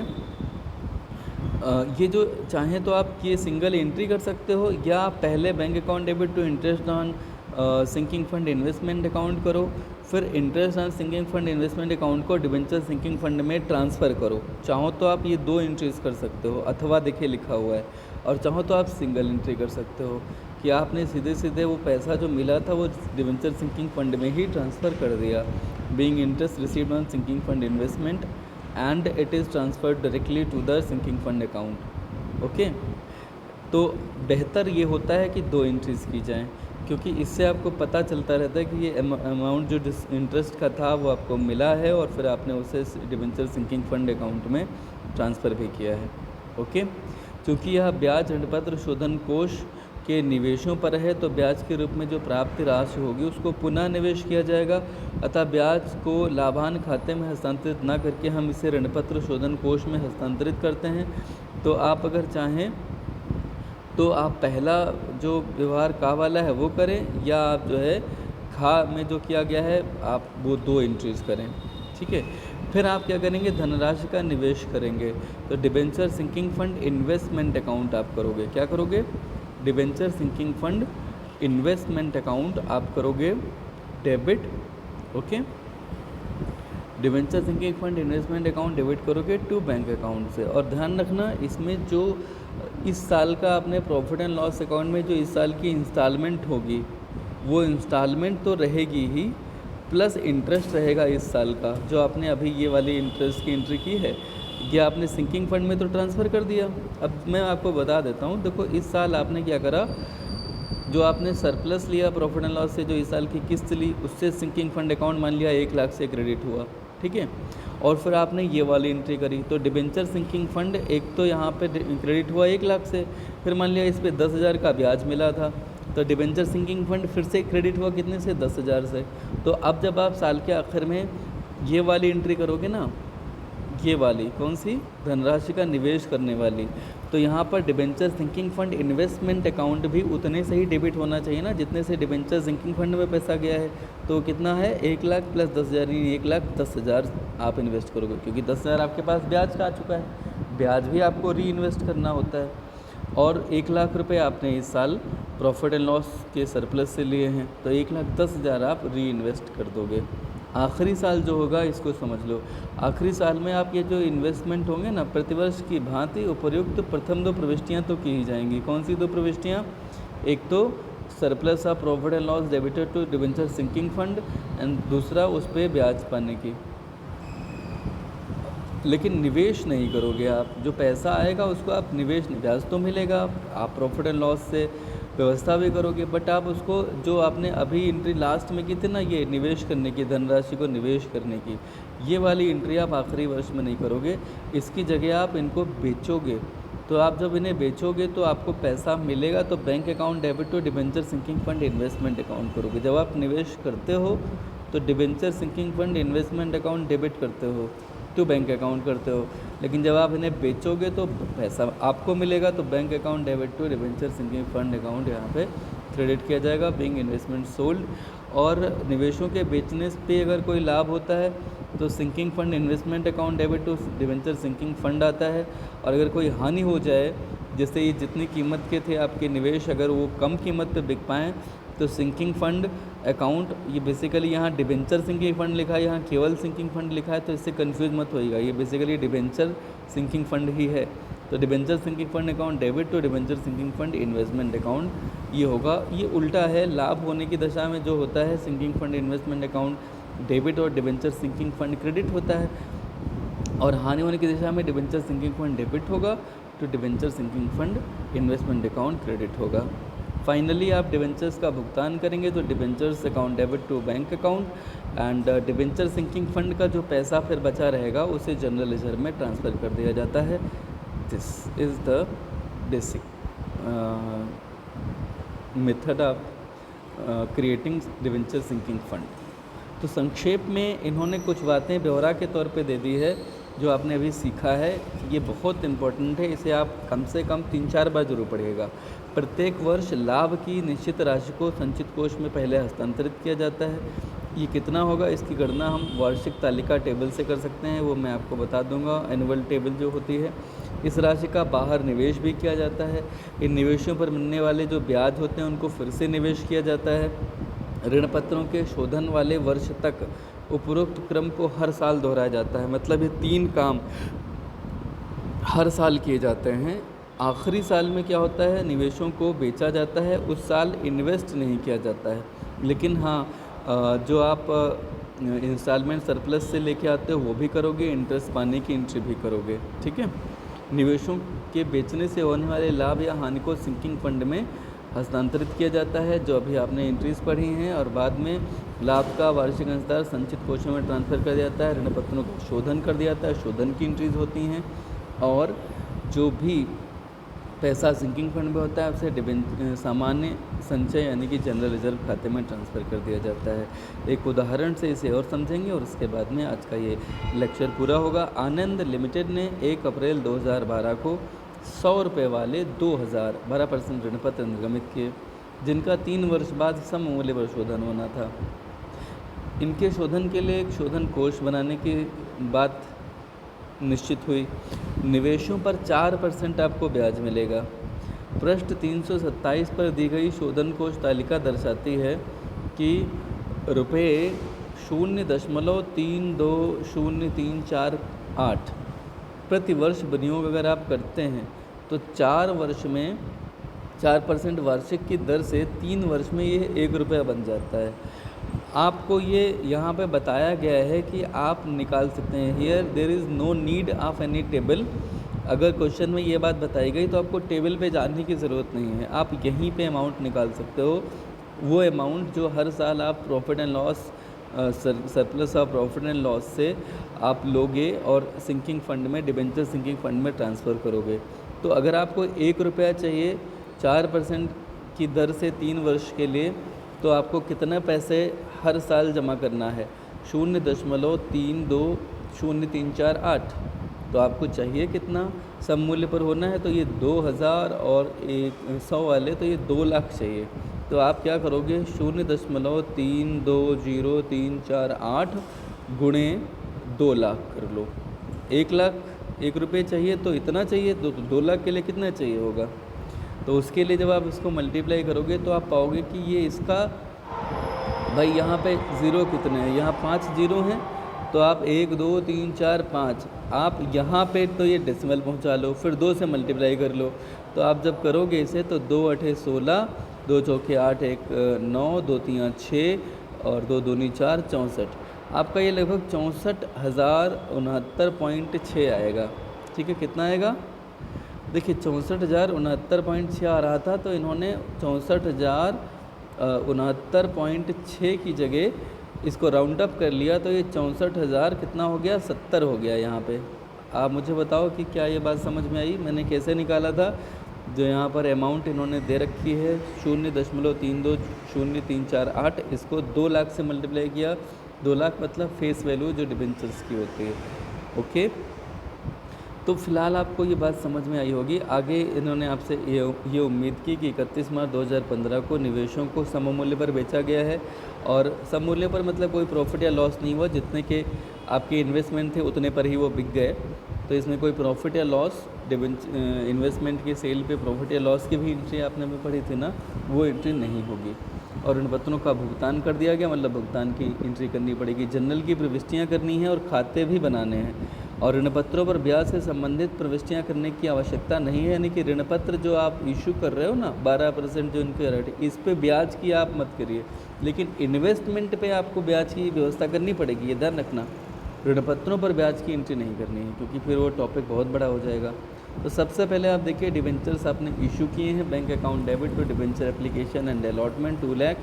S1: ये जो चाहें तो आप ये सिंगल एंट्री कर सकते हो, या आप पहले bank account debit to interest on sinking fund investment account करो, फिर interest on sinking fund investment account को डिबेंचर सिंकिंग फंड में ट्रांसफ़र करो। चाहो तो आप ये 2 एंट्रीज़ कर सकते हो, अथवा देखिए लिखा हुआ है, और चाहो तो आप सिंगल एंट्री कर सकते हो कि आपने सीधे सीधे वो पैसा जो मिला था वो डिबेंचर सिंकिंग फंड में ही ट्रांसफ़र कर दिया। Being interest received on sinking fund investment and it is transferred directly to the sinking fund account, okay. तो बेहतर ये होता है कि 2 एंट्रीज़ की जाएँ, क्योंकि इससे आपको पता चलता रहता है कि ये अमाउंट जो इंटरेस्ट का था वो आपको मिला है, और फिर आपने उसे डिबेंचर सिंकिंग फंड अकाउंट में ट्रांसफ़र भी किया है, ओके। क्योंकि यह ब्याज ऋणपत्र शोधन कोष के निवेशों पर है, तो ब्याज के रूप में जो प्राप्ति राशि होगी उसको पुनः निवेश किया जाएगा, अतः ब्याज को लाभान खाते में हस्तांतरित ना करके हम इसे ऋणपत्र शोधन कोष में हस्तांतरित करते हैं। तो आप अगर चाहें तो आप पहला जो व्यवहार का वाला है वो करें, या आप जो है खा में जो किया गया है आप वो 2 एंट्रीज़ करें, ठीक है। फिर आप क्या करेंगे, धनराशि का निवेश करेंगे, तो debenture sinking fund investment account आप करोगे। क्या करोगे, debenture sinking fund investment account आप करोगे debit, okay. Debenture sinking fund investment account debit करोगे टू बैंक अकाउंट से। और ध्यान रखना, इसमें जो इस साल का अपने प्रॉफिट एंड लॉस अकाउंट में जो इस साल की इंस्टॉलमेंट होगी वो इंस्टॉलमेंट तो रहेगी ही, प्लस इंटरेस्ट रहेगा इस साल का, जो आपने अभी ये वाली इंटरेस्ट की एंट्री की है, ये आपने सिंकिंग फंड में तो ट्रांसफ़र कर दिया। अब मैं आपको बता देता हूँ, देखो इस साल आपने क्या करा, जो आपने सरप्लस लिया प्रॉफिट एंड लॉस से, जो इस साल की किस्त ली, उससे सिंकिंग फंड अकाउंट मान लिया 1 लाख से क्रेडिट हुआ, ठीक है। और फिर आपने ये वाली एंट्री करी, तो डिबेंचर सिंकिंग फंड एक तो यहाँ पे क्रेडिट हुआ 1 लाख से, फिर मान लिया इस पे 10,000 का ब्याज मिला था, तो डिबेंचर सिंकिंग फंड फिर से क्रेडिट हुआ कितने से, 10,000 से। तो अब जब आप साल के आखिर में ये वाली एंट्री करोगे ना, ये वाली कौन सी, धनराशि का निवेश करने वाली, तो यहाँ पर debenture sinking fund investment account भी उतने से ही डेबिट होना चाहिए ना जितने से डिबेंचर सिंकिंग फंड में पैसा गया है। तो कितना है, 1 लाख प्लस 10,000, यानी 1,10,000 आप इन्वेस्ट करोगे, क्योंकि 10,000 आपके पास ब्याज का आ चुका है, ब्याज भी आपको री इन्वेस्ट करना होता है। और 1 लाख रुपये आपने इस साल प्रॉफिट एंड लॉस के सरप्लस से लिए हैं, तो 1,10,000 आप री इन्वेस्ट कर दोगे। आखिरी साल जो होगा इसको समझ लो, आखिरी साल में आप ये जो इन्वेस्टमेंट होंगे ना, प्रतिवर्ष की भांति उपयुक्त प्रथम 2 प्रविष्टियाँ तो की ही जाएंगी। कौन सी 2 प्रविष्टियाँ, एक तो surplus of profit and loss debited to debenture sinking fund, and दूसरा उस पर ब्याज पाने की। लेकिन निवेश नहीं करोगे आप, जो पैसा आएगा उसको आप निवेश, ब्याज तो मिलेगा, आप प्रॉफिट एंड लॉस से व्यवस्था भी करोगे, बट आप उसको जो आपने अभी एंट्री लास्ट में की थी ना, ये निवेश करने की, धनराशि को निवेश करने की, ये वाली एंट्री आप आखिरी वर्ष में नहीं करोगे। इसकी जगह आप इनको बेचोगे, तो आप जब इन्हें बेचोगे तो आपको पैसा मिलेगा, तो bank account debit to debenture sinking fund investment account करोगे। जब आप निवेश करते हो तो debenture sinking fund investment account debit करते हो, तो बैंक अकाउंट करते हो, लेकिन जब आप इन्हें बेचोगे तो पैसा आपको मिलेगा, तो bank account debit to debenture sinking fund account यहाँ पे क्रेडिट किया जाएगा, बीइंग इन्वेस्टमेंट सोल्ड। और निवेशों के बेचने पे अगर कोई लाभ होता है तो sinking fund investment account debit to debenture sinking fund आता है। और अगर कोई हानि हो जाए, जैसे ये जितनी कीमत के थे आपके निवेश, अगर वो कम कीमत पे बिक पाएँ तो सिंकिंग फंड अकाउंट, ये बेसिकली यहाँ डिबेंचर सिंकिंग फंड लिखा है, यहाँ केवल सिंकिंग फंड लिखा है, तो इससे कंफ्यूज मत होइएगा, ये बेसिकली डिबेंचर सिंकिंग फंड ही है। तो debenture sinking fund account debit to debenture sinking fund investment account ये होगा। ये उल्टा है, लाभ होने की दशा में जो होता है sinking fund investment account debit और डिबेंचर सिंकिंग फंड क्रेडिट होता है, और हानि होने की दिशा में डिबेंचर सिंकिंग फंड डेबिट होगा तो debenture sinking fund investment account credit होगा। फाइनली आप डिबेंचर्स का भुगतान करेंगे तो debentures account debit to bank account and debenture sinking fund का जो पैसा फिर बचा रहेगा उसे जनरल लेजर में ट्रांसफ़र कर दिया जाता है। This is the basic method of creating debenture sinking fund. तो संक्षेप में इन्होंने कुछ बातें ब्यौरा के तौर पे दे दी है जो आपने अभी सीखा है, ये बहुत इम्पोर्टेंट है, इसे आप कम से कम 3-4 बार जरूर पढ़िएगा। प्रत्येक वर्ष लाभ की निश्चित राशि को संचित कोष में पहले हस्तांतरित किया जाता है। ये कितना होगा इसकी गणना हम वार्षिक तालिका टेबल से कर सकते हैं, वो मैं आपको बता दूंगा, एनुअल टेबल जो होती है। इस राशि का बाहर निवेश भी किया जाता है। इन निवेशों पर मिलने वाले जो ब्याज होते हैं उनको फिर से निवेश किया जाता है। ऋण पत्रों के शोधन वाले वर्ष तक उपरोक्त क्रम को हर साल दोहराया जाता है। मतलब ये 3 काम हर साल किए जाते हैं। आखिरी साल में क्या होता है, निवेशों को बेचा जाता है, उस साल इन्वेस्ट नहीं किया जाता है। लेकिन हाँ, जो आप इंस्टॉलमेंट सरप्लस से लेके आते हो वो भी करोगे, इंटरेस्ट पाने की एंट्री भी करोगे, ठीक है। निवेशों के बेचने से होने वाले लाभ या हानि को सिंकिंग फंड में हस्तांतरित किया जाता है, जो अभी आपने एंट्रीज पढ़ी हैं, और बाद में लाभ का वार्षिक अंशदार संचित कोषों में ट्रांसफ़र कर दिया जाता है। ऋण पत्रों को शोधन कर दिया जाता है, शोधन की एंट्रीज होती हैं, और जो भी पैसा सिंकिंग फंड में होता है उसे सामान्य संचय यानी कि जनरल रिजर्व खाते में ट्रांसफ़र कर दिया जाता है। एक उदाहरण से इसे और समझेंगे और उसके बाद में आज का ये लेक्चर पूरा होगा। आनंद लिमिटेड ने 1 अप्रैल 2012 को 100 रुपये वाले 12% ऋण पत्र निर्गमित किए, जिनका 3 वर्ष बाद सममूल्य पर शोधन होना था। इनके शोधन के लिए एक शोधन कोष बनाने की बात निश्चित हुई। निवेशों पर 4% आपको ब्याज मिलेगा। पृष्ठ 327 पर दी गई शोधन कोष तालिका दर्शाती है कि रुपये 0.320348 प्रति वर्ष विनियोग अगर आप करते हैं तो 4 वर्ष में 4% वार्षिक की दर से 3 वर्ष में ये 1 रुपया बन जाता है। आपको ये यहाँ पे बताया गया है कि आप निकाल सकते हैं। Here there is no need of any table. अगर क्वेश्चन में ये बात बताई गई तो आपको टेबल पे जाने की ज़रूरत नहीं है, आप यहीं पे अमाउंट निकाल सकते हो। वो अमाउंट जो हर साल आप profit and loss surplus of profit and loss से आप लोगे और सिंकिंग फंड में, डिबेंचर सिंकिंग फंड में ट्रांसफ़र करोगे। तो अगर आपको 1 रुपया चाहिए 4% की दर से 3 वर्ष के लिए, तो आपको कितना पैसे हर साल जमा करना है, 0.320348। तो आपको चाहिए कितना, सब मूल्य पर होना है तो ये 2000 और 100 वाले तो ये 2 लाख चाहिए। तो आप क्या करोगे, 0.320348 गुणे 2 लाख कर लो। 1 लाख 1 रुपये चाहिए तो इतना चाहिए, तो 2 लाख के लिए कितना चाहिए होगा। तो उसके लिए जब आप इसको मल्टीप्लाई करोगे तो आप पाओगे कि ये इसका, भाई यहाँ पे ज़ीरो कितने हैं, यहाँ 5 ज़ीरो हैं, तो आप 1 2 3 4 5 आप यहाँ पे तो ये डेसिमल पहुँचा लो, फिर 2 से मल्टीप्लाई कर लो। तो आप जब करोगे इसे तो 2 8 16, 2 चौके 8, 1 9, 2 3 6 और 2 दूनी 4, 64। आपका ये लगभग 64,069.6 आएगा। ठीक है, कितना आएगा, देखिए 64,069.6 आ रहा था, तो इन्होंने 64,069.6 की जगह इसको राउंड अप कर लिया, तो ये 64,000 कितना हो गया, 70 हो गया यहाँ पे। आप मुझे बताओ कि क्या ये बात समझ में आई, मैंने कैसे निकाला था। जो यहाँ पर अमाउंट इन्होंने दे रखी है 0.320348, इसको 2 लाख से मल्टीप्लाई किया। 2 लाख मतलब फेस वैल्यू जो डिबेंचर्स की होती है। ओके, तो फिलहाल आपको ये बात समझ में आई होगी। आगे इन्होंने आपसे ये उम्मीद की कि 31 मार्च 2015 को निवेशों को सममूल्य पर बेचा गया है, और सममूल्य पर मतलब कोई प्रॉफिट या लॉस नहीं हुआ, जितने के आपके इन्वेस्टमेंट थे उतने पर ही वो बिक गए। तो इसमें कोई प्रॉफिट या लॉस इन्वेस्टमेंट के सेल पे प्रॉफिट या लॉस की भी एंट्री आपने में पढ़ी थी ना, वो एंट्री नहीं होगी। और ऋण पत्रों का भुगतान कर दिया गया, मतलब भुगतान की एंट्री करनी पड़ेगी। जनरल की प्रविष्टियाँ करनी है और खाते भी बनाने हैं, और ऋण पत्रों पर ब्याज से संबंधित प्रविष्टियाँ करने की आवश्यकता नहीं है। यानी कि ऋण पत्र जो आप इशू कर रहे हो ना 12% जो इनकी रेट, इस पे ब्याज की आप मत करिए, लेकिन इन्वेस्टमेंट पे आपको ब्याज की व्यवस्था करनी पड़ेगी, ये ध्यान रखना। ऋण पत्रों पर ब्याज की एंट्री नहीं करनी है, क्योंकि फिर वो टॉपिक बहुत बड़ा हो जाएगा। तो सबसे पहले आप देखिए डिबेंचर्स आपने इशू किए हैं, bank account debit to debenture application and allotment 2 lakh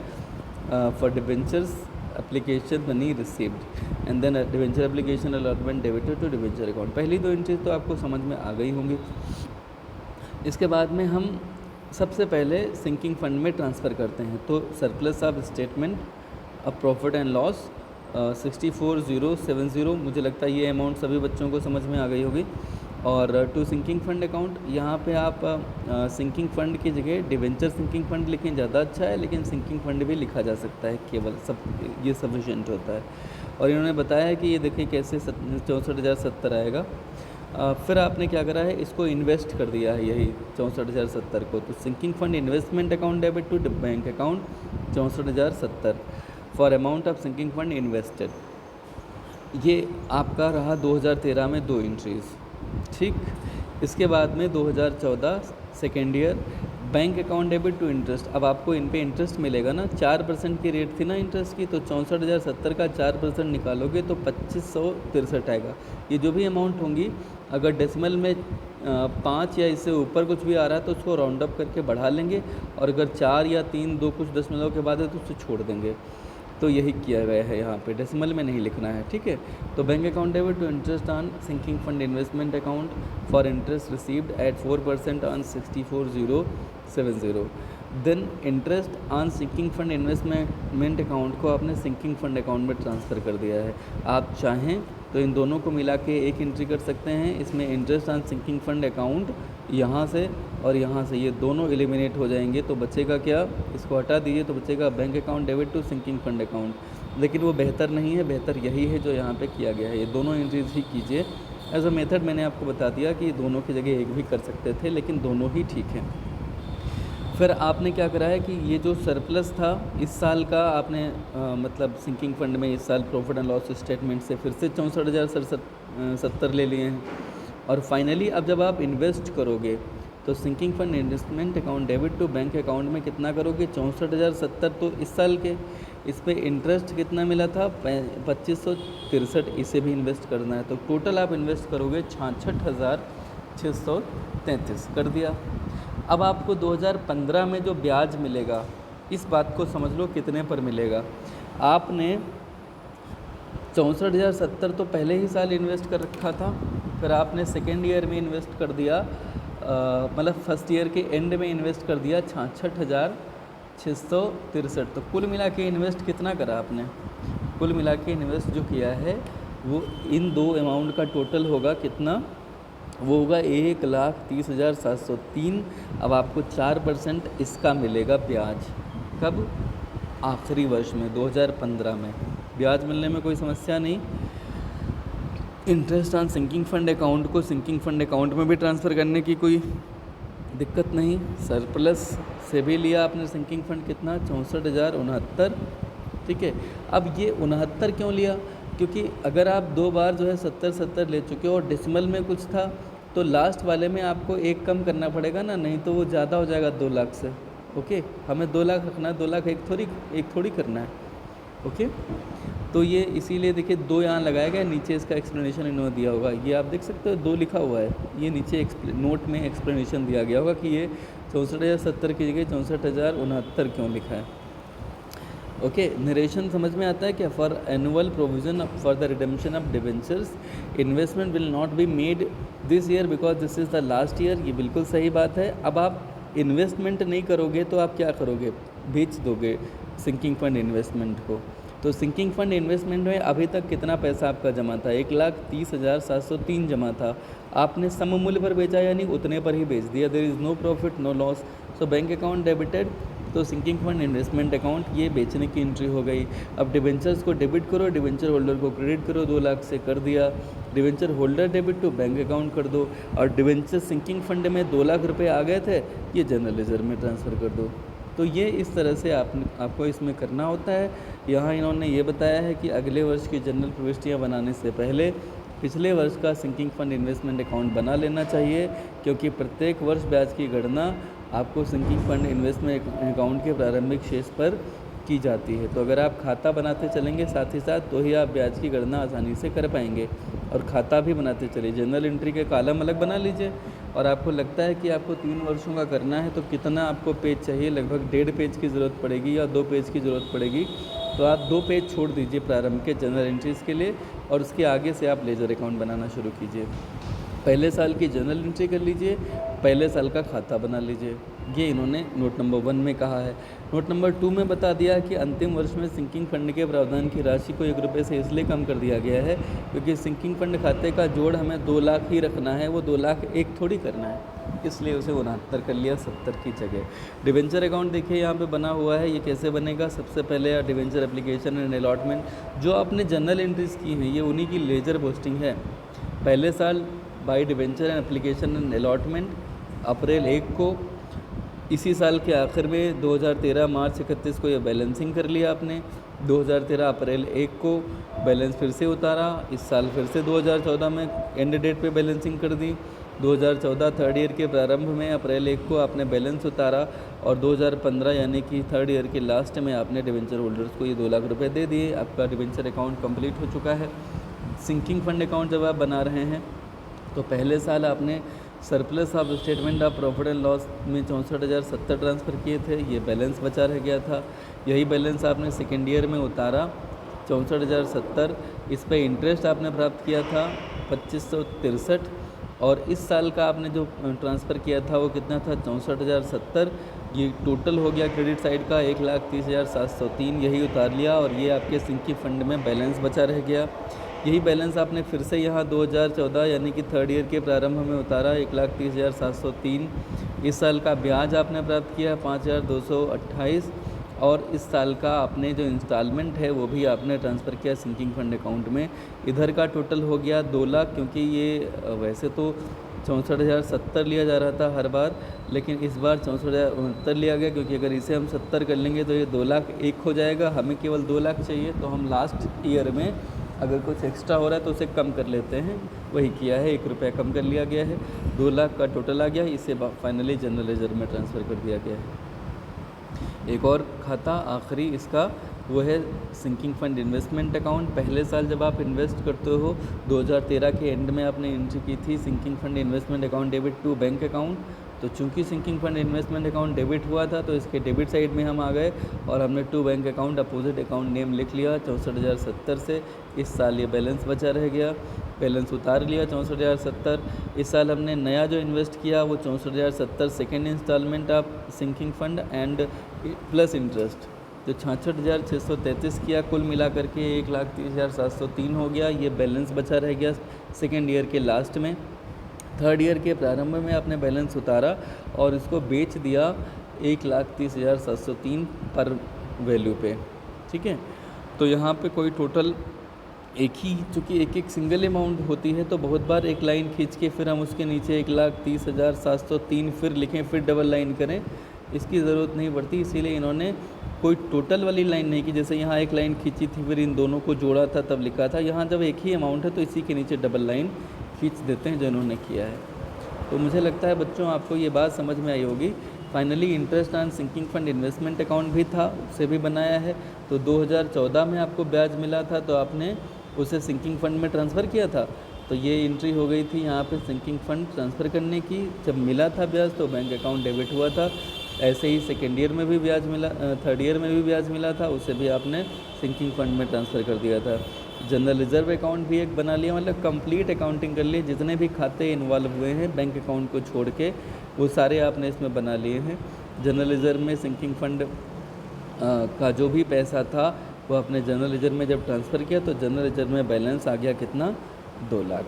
S1: for debentures application money received and then debenture application allotment debited to debenture account. पहली दो एंट्रीज तो आपको समझ में आ गई होंगी। इसके बाद में हम सबसे पहले सिंकिंग फंड में ट्रांसफ़र करते हैं। तो surplus of statement of profit and loss 64070, मुझे लगता है ये अमाउंट सभी बच्चों को समझ में आ गई होगी। और टू सिंकिंग फंड अकाउंट, यहाँ पे आप सिंकिंग फंड की जगह डिवेंचर सिंकिंग फंड लिखें, ज़्यादा अच्छा है, लेकिन सिंकिंग फंड भी लिखा जा सकता है, केवल सब ये सफिशेंट होता है। और इन्होंने बताया है कि ये देखिए कैसे 64,070 आएगा। फिर आपने क्या करा है, इसको इन्वेस्ट कर दिया है यही 64,070 को। तो sinking fund investment account debit to bank account 64,070 for amount of sinking fund invested. ये आपका रहा 2013 में 2 एंट्रीज़, ठीक। इसके बाद में 2014 second year bank account debit to interest. अब आपको इन पे इंटरेस्ट मिलेगा ना, 4% की रेट थी ना इंटरेस्ट की, तो 64,070 का 4% निकालोगे तो 2563 आएगा। ये जो भी अमाउंट होंगी, अगर डेसिमल में 5 या इससे ऊपर कुछ भी आ रहा है तो उसको राउंड अप करके बढ़ा लेंगे, और अगर 4 या 3 2 कुछ दशमलव के बाद है तो उससे छोड़ देंगे। तो यही किया गया है, यहाँ पे डेसिमल में नहीं लिखना है, ठीक है। तो bank account debit to interest on sinking fund investment account for interest received at 4% on 64,070। Then interest on sinking fund investment account को आपने सिंकिंग फंड अकाउंट में ट्रांसफ़र कर दिया है। आप चाहें तो इन दोनों को मिला के एक एंट्री कर सकते हैं। इसमें interest on sinking fund account यहाँ से और यहाँ से, ये दोनों एलिमिनेट हो जाएंगे, तो बचेगा क्या, इसको हटा दीजिए तो बचेगा bank account debit to sinking fund account. लेकिन वो बेहतर नहीं है, बेहतर यही है जो यहाँ पे किया गया है। ये दोनों एंट्रीज ही कीजिए। एज अ मेथड मैंने आपको बता दिया कि दोनों की जगह एक भी कर सकते थे, लेकिन दोनों ही ठीक हैं। फिर आपने क्या करा है कि ये जो सरप्लस था इस साल का, आपने मतलब सिंकिंग फंड में इस साल प्रॉफिट एंड लॉस स्टेटमेंट से फिर से 64,070 ले लिए हैं। और फाइनली अब जब आप इन्वेस्ट करोगे तो sinking fund investment account debit to bank account में कितना करोगे, 64,070 तो इस साल के, इस पे इंटरेस्ट कितना मिला था 2563, इसे भी इन्वेस्ट करना है। तो टोटल आप इन्वेस्ट करोगे 66,633 कर दिया। अब आपको 2015 में जो ब्याज मिलेगा, इस बात को समझ लो कितने पर मिलेगा। आपने 64,070 तो पहले ही साल इन्वेस्ट कर रखा था, फिर आपने सेकेंड ईयर में इन्वेस्ट कर दिया, मतलब फर्स्ट ईयर के एंड में इन्वेस्ट कर दिया 66,663। तो कुल मिला के इन्वेस्ट कितना करा आपने, कुल मिला के इन्वेस्ट जो किया है वो इन दो अमाउंट का टोटल होगा कितना, वो होगा 1,30,703। अब आपको 4% इसका मिलेगा ब्याज, कब, आखिरी वर्ष में 2015 में। ब्याज मिलने में कोई समस्या नहीं। Interest on sinking fund account को सिंकिंग फंड अकाउंट में भी ट्रांसफ़र करने की कोई दिक्कत नहीं। सरप्लस से भी लिया आपने सिंकिंग फंड कितना, 64,069, ठीक है। अब ये 69 क्यों लिया, क्योंकि अगर आप 2 बार जो है 70 ले चुके हो और डेसिमल में कुछ था, तो लास्ट वाले में आपको एक कम करना पड़ेगा ना, नहीं तो वो ज़्यादा हो जाएगा 2 लाख से। ओके, हमें 2 लाख रखना है, 2 लाख एक थोड़ी करना है। ओके, तो ये इसीलिए देखिए 2 यहाँ लगाया गया, नीचे इसका एक्सप्लेनेशन इन्होंने दिया होगा, ये आप देख सकते हो 2 लिखा हुआ है, ये नीचे नोट में एक्सप्लेनेशन दिया गया होगा कि ये 64,070 की जगह 64,069 क्यों लिखा है। ओके, नरेशन समझ में आता है क्या। For annual provision for the redemption of debentures investment will not be made this year because this is the last year. ये बिल्कुल सही बात है। अब आप इन्वेस्टमेंट नहीं करोगे तो आप क्या करोगे, बेच दोगे सिंकिंग फंड इन्वेस्टमेंट को। तो सिंकिंग फंड इन्वेस्टमेंट में अभी तक कितना पैसा आपका जमा था, 1,30,703 जमा था। आपने सम मूल्य पर बेचा, यानी उतने पर ही बेच दिया। There is no profit no loss. So bank account debited तो सिंकिंग फंड इन्वेस्टमेंट अकाउंट ये बेचने की एंट्री हो गई। अब डिवेंचर्स को डेबिट करो, डिवेंचर होल्डर को क्रेडिट करो, 2 लाख से कर दिया। Debenture holder debit to bank account कर दो, और डिवेंचर सिंकिंग फंड में 2 लाख रुपए आ गए थे, ये जनरल रिजर्व में ट्रांसफ़र कर दो। तो ये इस तरह से आपको इसमें करना होता है। यहाँ इन्होंने ये बताया है कि अगले वर्ष की जनरल प्रविष्टियाँ बनाने से पहले पिछले वर्ष का सिंकिंग फंड इन्वेस्टमेंट अकाउंट बना लेना चाहिए, क्योंकि प्रत्येक वर्ष ब्याज की गणना आपको सिंकिंग फंड इन्वेस्टमेंट अकाउंट के प्रारंभिक शेष पर की जाती है। तो अगर आप खाता बनाते चलेंगे साथ ही साथ, तो ही आप ब्याज की गणना आसानी से कर पाएंगे। और खाता भी बनाते चलिए, जनरल एंट्री के कॉलम अलग बना लीजिए। और आपको लगता है कि आपको 3 वर्षों का करना है, तो कितना आपको पेज चाहिए, लगभग 1.5 पेज की ज़रूरत पड़ेगी या 2 पेज की ज़रूरत पड़ेगी। तो आप 2 पेज छोड़ दीजिए प्रारंभ के जनरल एंट्रीज़ के लिए, और उसके आगे से आप लेजर अकाउंट बनाना शुरू कीजिए। पहले साल की जनरल एंट्री कर लीजिए, पहले साल का खाता बना लीजिए। ये इन्होंने नोट नंबर 1 में कहा है। नोट नंबर 2 में बता दिया कि अंतिम वर्ष में सिंकिंग फंड के प्रावधान की राशि को 1 रुपये से इसलिए कम कर दिया गया है क्योंकि सिंकिंग फंड खाते का जोड़ हमें 2 लाख ही रखना है, वो 2 लाख एक थोड़ी करना है, इसलिए उसे 69 कर लिया 70 की जगह। डिवेंचर अकाउंट देखिए यहाँ पे बना हुआ है, ये कैसे बनेगा। सबसे पहले डिवेंचर एप्लीकेशन एंड अलॉटमेंट, जो आपने जनरल एंट्रीज की हैं ये उन्हीं की लेजर पोस्टिंग है। पहले साल by debenture and application and allotment April 1 को, इसी साल के आखिर में 2013 मार्च 31 को ये बैलेंसिंग कर लिया आपने। 2013 अप्रैल 1 को बैलेंस फिर से उतारा, इस साल फिर से 2014 में एंड डेट पे बैलेंसिंग कर दी। 2014 थर्ड ईयर के प्रारंभ में अप्रैल 1 को आपने बैलेंस उतारा, और 2015 यानी कि थर्ड ईयर के लास्ट में आपने डिवेंचर होल्डर्स को ये 2 लाख रुपए दे दिए। आपका डिवेंचर अकाउंट कंप्लीट हो चुका है। सिंकिंग फंड अकाउंट जब आप बना रहे हैं तो पहले साल आपने surplus of statement of profit and loss में 64,070 ट्रांसफ़र किए थे, ये बैलेंस बचा रह गया था। यही बैलेंस आपने सेकेंड ईयर में उतारा 64,070, इस पे इंटरेस्ट आपने प्राप्त किया था 2563, और इस साल का आपने जो ट्रांसफ़र किया था वो कितना था 64,070। ये टोटल हो गया क्रेडिट साइड का 1,30,703, यही उतार लिया, और ये आपके सिंकिंग फंड में बैलेंस बचा रह गया। यही बैलेंस आपने फिर से यहाँ 2014 यानी कि थर्ड ईयर के प्रारंभ में उतारा 1,30,703। इस साल का ब्याज आपने प्राप्त किया 5,228, और इस साल का आपने जो इंस्टॉलमेंट है वो भी आपने ट्रांसफ़र किया सिंकिंग फंड अकाउंट में। इधर का टोटल हो गया 2 लाख, क्योंकि ये वैसे तो 64,070 लिया जा रहा था हर बार, लेकिन इस बार 64,069 लिया गया, क्योंकि अगर इसे हम 70 कर लेंगे तो ये 2 लाख एक हो जाएगा। हमें केवल 2 लाख चाहिए, तो हम लास्ट ईयर में अगर कुछ एक्स्ट्रा हो रहा है तो उसे कम कर लेते हैं, वही किया है, 1 रुपया कम कर लिया गया है। 2 लाख का टोटल आ गया, इसे फाइनली जनरल रिजर्व में ट्रांसफ़र कर दिया गया है। एक और खाता आखिरी इसका वो है सिंकिंग फंड इन्वेस्टमेंट अकाउंट। पहले साल जब आप इन्वेस्ट करते हो 2013 के एंड में आपने एंट्री की थी sinking fund investment account debit to bank account. तो चूंकि sinking fund investment account debit हुआ था तो इसके डेबिट साइड में हम आ गए और हमने to bank account opposite account name लिख लिया 64,070 से। इस साल ये बैलेंस बचा रह गया, बैलेंस उतार लिया 64,070। इस साल हमने नया जो इन्वेस्ट किया वो 64,070 second instalment of sinking fund and plus interest, जो 66,633 किया, कुल मिला करके 1,30,703 हो गया। ये बैलेंस बचा रह गया सेकेंड ईयर के लास्ट में। थर्ड ईयर के प्रारंभ में आपने बैलेंस उतारा और इसको बेच दिया 1,30,703 पर वैल्यू पे, ठीक है। तो यहाँ पे कोई टोटल एक ही, चूँकि एक एक सिंगल अमाउंट होती है तो बहुत बार एक लाइन खींच के फिर हम उसके नीचे 1,30,703 फिर लिखें, फिर डबल लाइन करें, इसकी ज़रूरत नहीं पड़ती। इसीलिए इन्होंने कोई टोटल वाली लाइन नहीं की, जैसे यहाँ एक लाइन खींची थी फिर इन दोनों को जोड़ा था तब लिखा था। यहाँ जब एक ही अमाउंट है तो इसी के नीचे डबल लाइन खींच देते हैं जो इन्होंने किया है। तो मुझे लगता है बच्चों आपको ये बात समझ में आई होगी। Finally interest on sinking fund investment account भी था, उसे भी बनाया है। तो 2014 में आपको ब्याज मिला था तो आपने उसे सिंकिंग फंड में ट्रांसफ़र किया था, तो ये एंट्री हो गई थी यहाँ पे सिंकिंग फंड ट्रांसफ़र करने की। जब मिला था ब्याज तो बैंक अकाउंट डेबिट हुआ था। ऐसे ही सेकेंड ईयर में भी ब्याज मिला, थर्ड ईयर में भी ब्याज मिला था, उसे भी आपने सिंकिंग फंड में ट्रांसफ़र कर दिया था। जनरल रिजर्व अकाउंट भी एक बना लिया, मतलब कंप्लीट अकाउंटिंग कर लिए। जितने भी खाते इन्वॉल्व हुए हैं बैंक अकाउंट को छोड़ के वो सारे आपने इसमें बना लिए हैं। जनरल रिजर्व में सिंकिंग फंड का जो भी पैसा था वो अपने जनरल रिजर्व में जब ट्रांसफ़र किया तो जनरल रिजर्व में बैलेंस आ गया कितना, 2 लाख।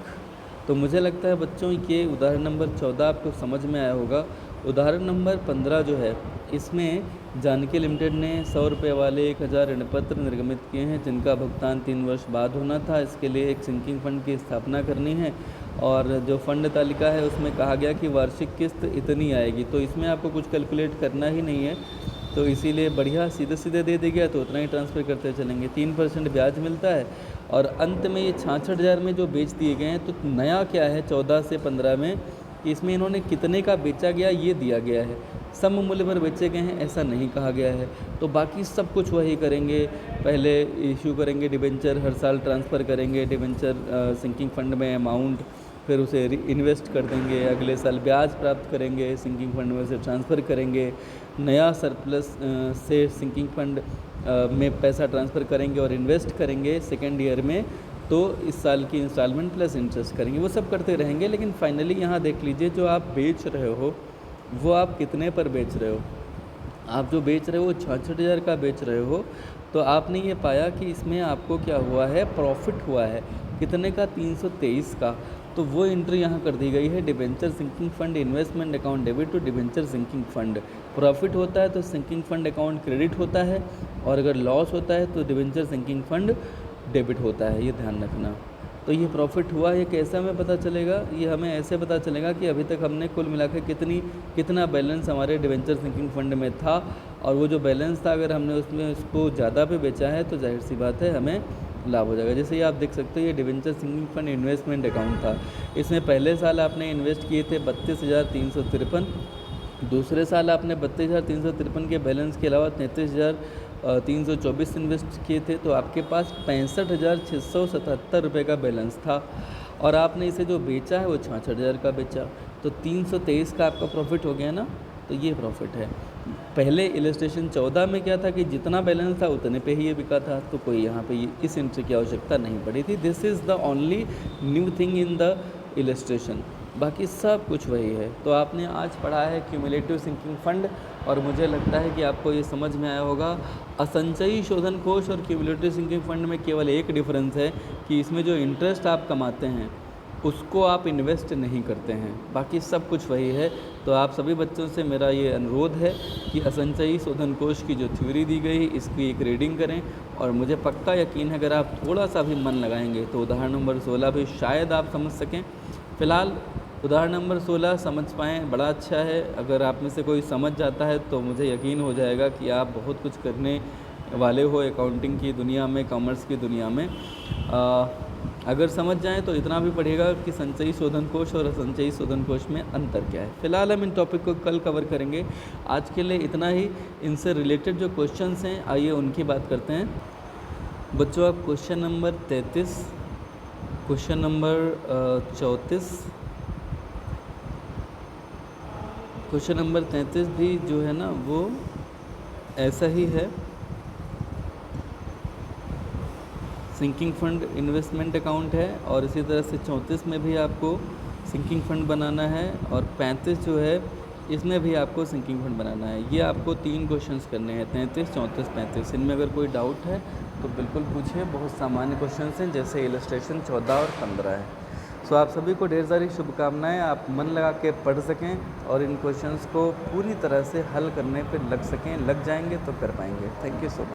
S1: तो मुझे लगता है बच्चों ये उदाहरण नंबर 14 आपको समझ में आया होगा। उदाहरण नंबर 15 जो है, इसमें जानकी लिमिटेड ने 100 रुपये वाले 1000 ऋण पत्र निर्गमित किए हैं, जिनका भुगतान 3 वर्ष बाद होना था। इसके लिए एक सिंकिंग फंड की स्थापना करनी है और जो फंड तालिका है उसमें कहा गया कि वार्षिक किस्त इतनी आएगी। तो इसमें आपको कुछ कैलकुलेट करना ही नहीं है, तो इसीलिए बढ़िया सीधे सीधे दे दिया, तो उतना ही ट्रांसफ़र करते चलेंगे। 3% ब्याज मिलता है और अंत में ये 66,000 में जो बेच दिए गए हैं। तो नया क्या है 14 से 15 में, कि इसमें इन्होंने कितने का बेचा गया ये दिया गया है, सम मूल्य पर बेचे गए हैं ऐसा नहीं कहा गया है। तो बाकी सब कुछ वही करेंगे, पहले इशू करेंगे डिबेंचर, हर साल ट्रांसफ़र करेंगे डिबेंचर सिंकिंग फंड में अमाउंट, फिर उसे इन्वेस्ट कर देंगे, अगले साल ब्याज प्राप्त करेंगे, सिंकिंग फंड में से ट्रांसफ़र करेंगे, नया सरप्लस से सिंकिंग फंड में पैसा ट्रांसफ़र करेंगे और इन्वेस्ट करेंगे सेकेंड ईयर में। तो इस साल की इंस्टॉलमेंट प्लस इंटरेस्ट करेंगे, वो सब करते रहेंगे। लेकिन फाइनली यहाँ देख लीजिए, जो आप बेच रहे हो वो आप कितने पर बेच रहे हो। आप जो बेच रहे हो 66,000 का बेच रहे हो, तो आपने ये पाया कि इसमें आपको क्या हुआ है, प्रॉफिट हुआ है कितने का, 323 का। तो वो एंट्री यहाँ कर दी गई है, debenture sinking fund investment account debit to debenture sinking fund. Profit होता है तो सिंकिंग फंड अकाउंट क्रेडिट होता है, और अगर लॉस होता है तो डिबेंचर सिंकिंग फंड डेबिट होता है, ये ध्यान रखना। तो ये प्रॉफिट हुआ, ये कैसे हमें पता चलेगा, ये हमें ऐसे पता चलेगा कि अभी तक हमने कुल मिलाकर कितना बैलेंस हमारे डिबेंचर सिंकिंग फंड में था, और वो जो बैलेंस था अगर हमने उसमें उसको ज़्यादा पे बेचा है तो जाहिर सी बात है हमें लाभ हो जाएगा। जैसे ये आप देख सकते हो, ये debenture sinking fund investment account था। इसमें पहले साल आपने इन्वेस्ट किए थे 32,353, दूसरे साल आपने 32,353 के बैलेंस के अलावा 33,324 इन्वेस्ट किए थे, तो आपके पास 65,677 रुपये का बैलेंस था, और आपने इसे जो बेचा है वो 66,000 का बेचा, तो 323 का आपका प्रॉफिट हो गया ना। तो ये प्रॉफिट है। पहले इलस्ट्रेशन 14 में क्या था कि जितना बैलेंस था उतने पे ही ये बिका था, तो कोई यहाँ पे इस एंट्री की आवश्यकता नहीं पड़ी थी। This is the only new thing in the illustration, बाकी सब कुछ वही है। तो आपने आज पढ़ा है क्यूमुलेटिव सिंकिंग फंड, और मुझे लगता है कि आपको ये समझ में आया होगा। असंचयी शोधन कोष और क्यूमुलेटिव सिंकिंग फंड में केवल एक डिफरेंस है कि इसमें जो इंटरेस्ट आप कमाते हैं उसको आप इन्वेस्ट नहीं करते हैं, बाकी सब कुछ वही है। तो आप सभी बच्चों से मेरा ये अनुरोध है कि असंचयी शोधन कोष की जो थ्योरी दी गई इसकी एक रीडिंग करें, और मुझे पक्का यकीन है अगर आप थोड़ा सा भी मन लगाएंगे तो उदाहरण नंबर 16 भी शायद आप समझ सकें। फ़िलहाल उदाहरण नंबर 16 समझ पाएँ, बड़ा अच्छा है। अगर आप में से कोई समझ जाता है तो मुझे यकीन हो जाएगा कि आप बहुत कुछ करने वाले हो अकाउंटिंग की दुनिया में, कॉमर्स की दुनिया में। अगर समझ जाएं तो इतना भी पढ़ेगा कि संचयी शोधन कोष और असंचयी शोधन कोष में अंतर क्या है। फिलहाल हम इन टॉपिक को कल कवर करेंगे। आज के लिए इतना ही। इनसे रिलेटेड जो क्वेश्चंस हैं आइए उनकी बात करते हैं। बच्चों, आप question number 33, question number 34, question number 33 भी जो है ना वो ऐसा ही है, सिंकिंग फंड इन्वेस्टमेंट अकाउंट है, और इसी तरह से 34 में भी आपको सिंकिंग फंड बनाना है, और 35 जो है इसमें भी आपको सिंकिंग फंड बनाना है। ये आपको 3 क्वेश्चंस करने हैं, 33, 34, 35। इनमें अगर कोई डाउट है तो बिल्कुल पूछिए, बहुत सामान्य क्वेश्चंस हैं, जैसे इलस्ट्रेशन 14 और 15 है। सो आप सभी को ढेर सारी शुभकामनाएं, आप मन लगा के पढ़ सकें और इन क्वेश्चंस को पूरी तरह से हल करने पर लग सकें। लग जाएंगे तो कर पाएंगे। Thank you so much.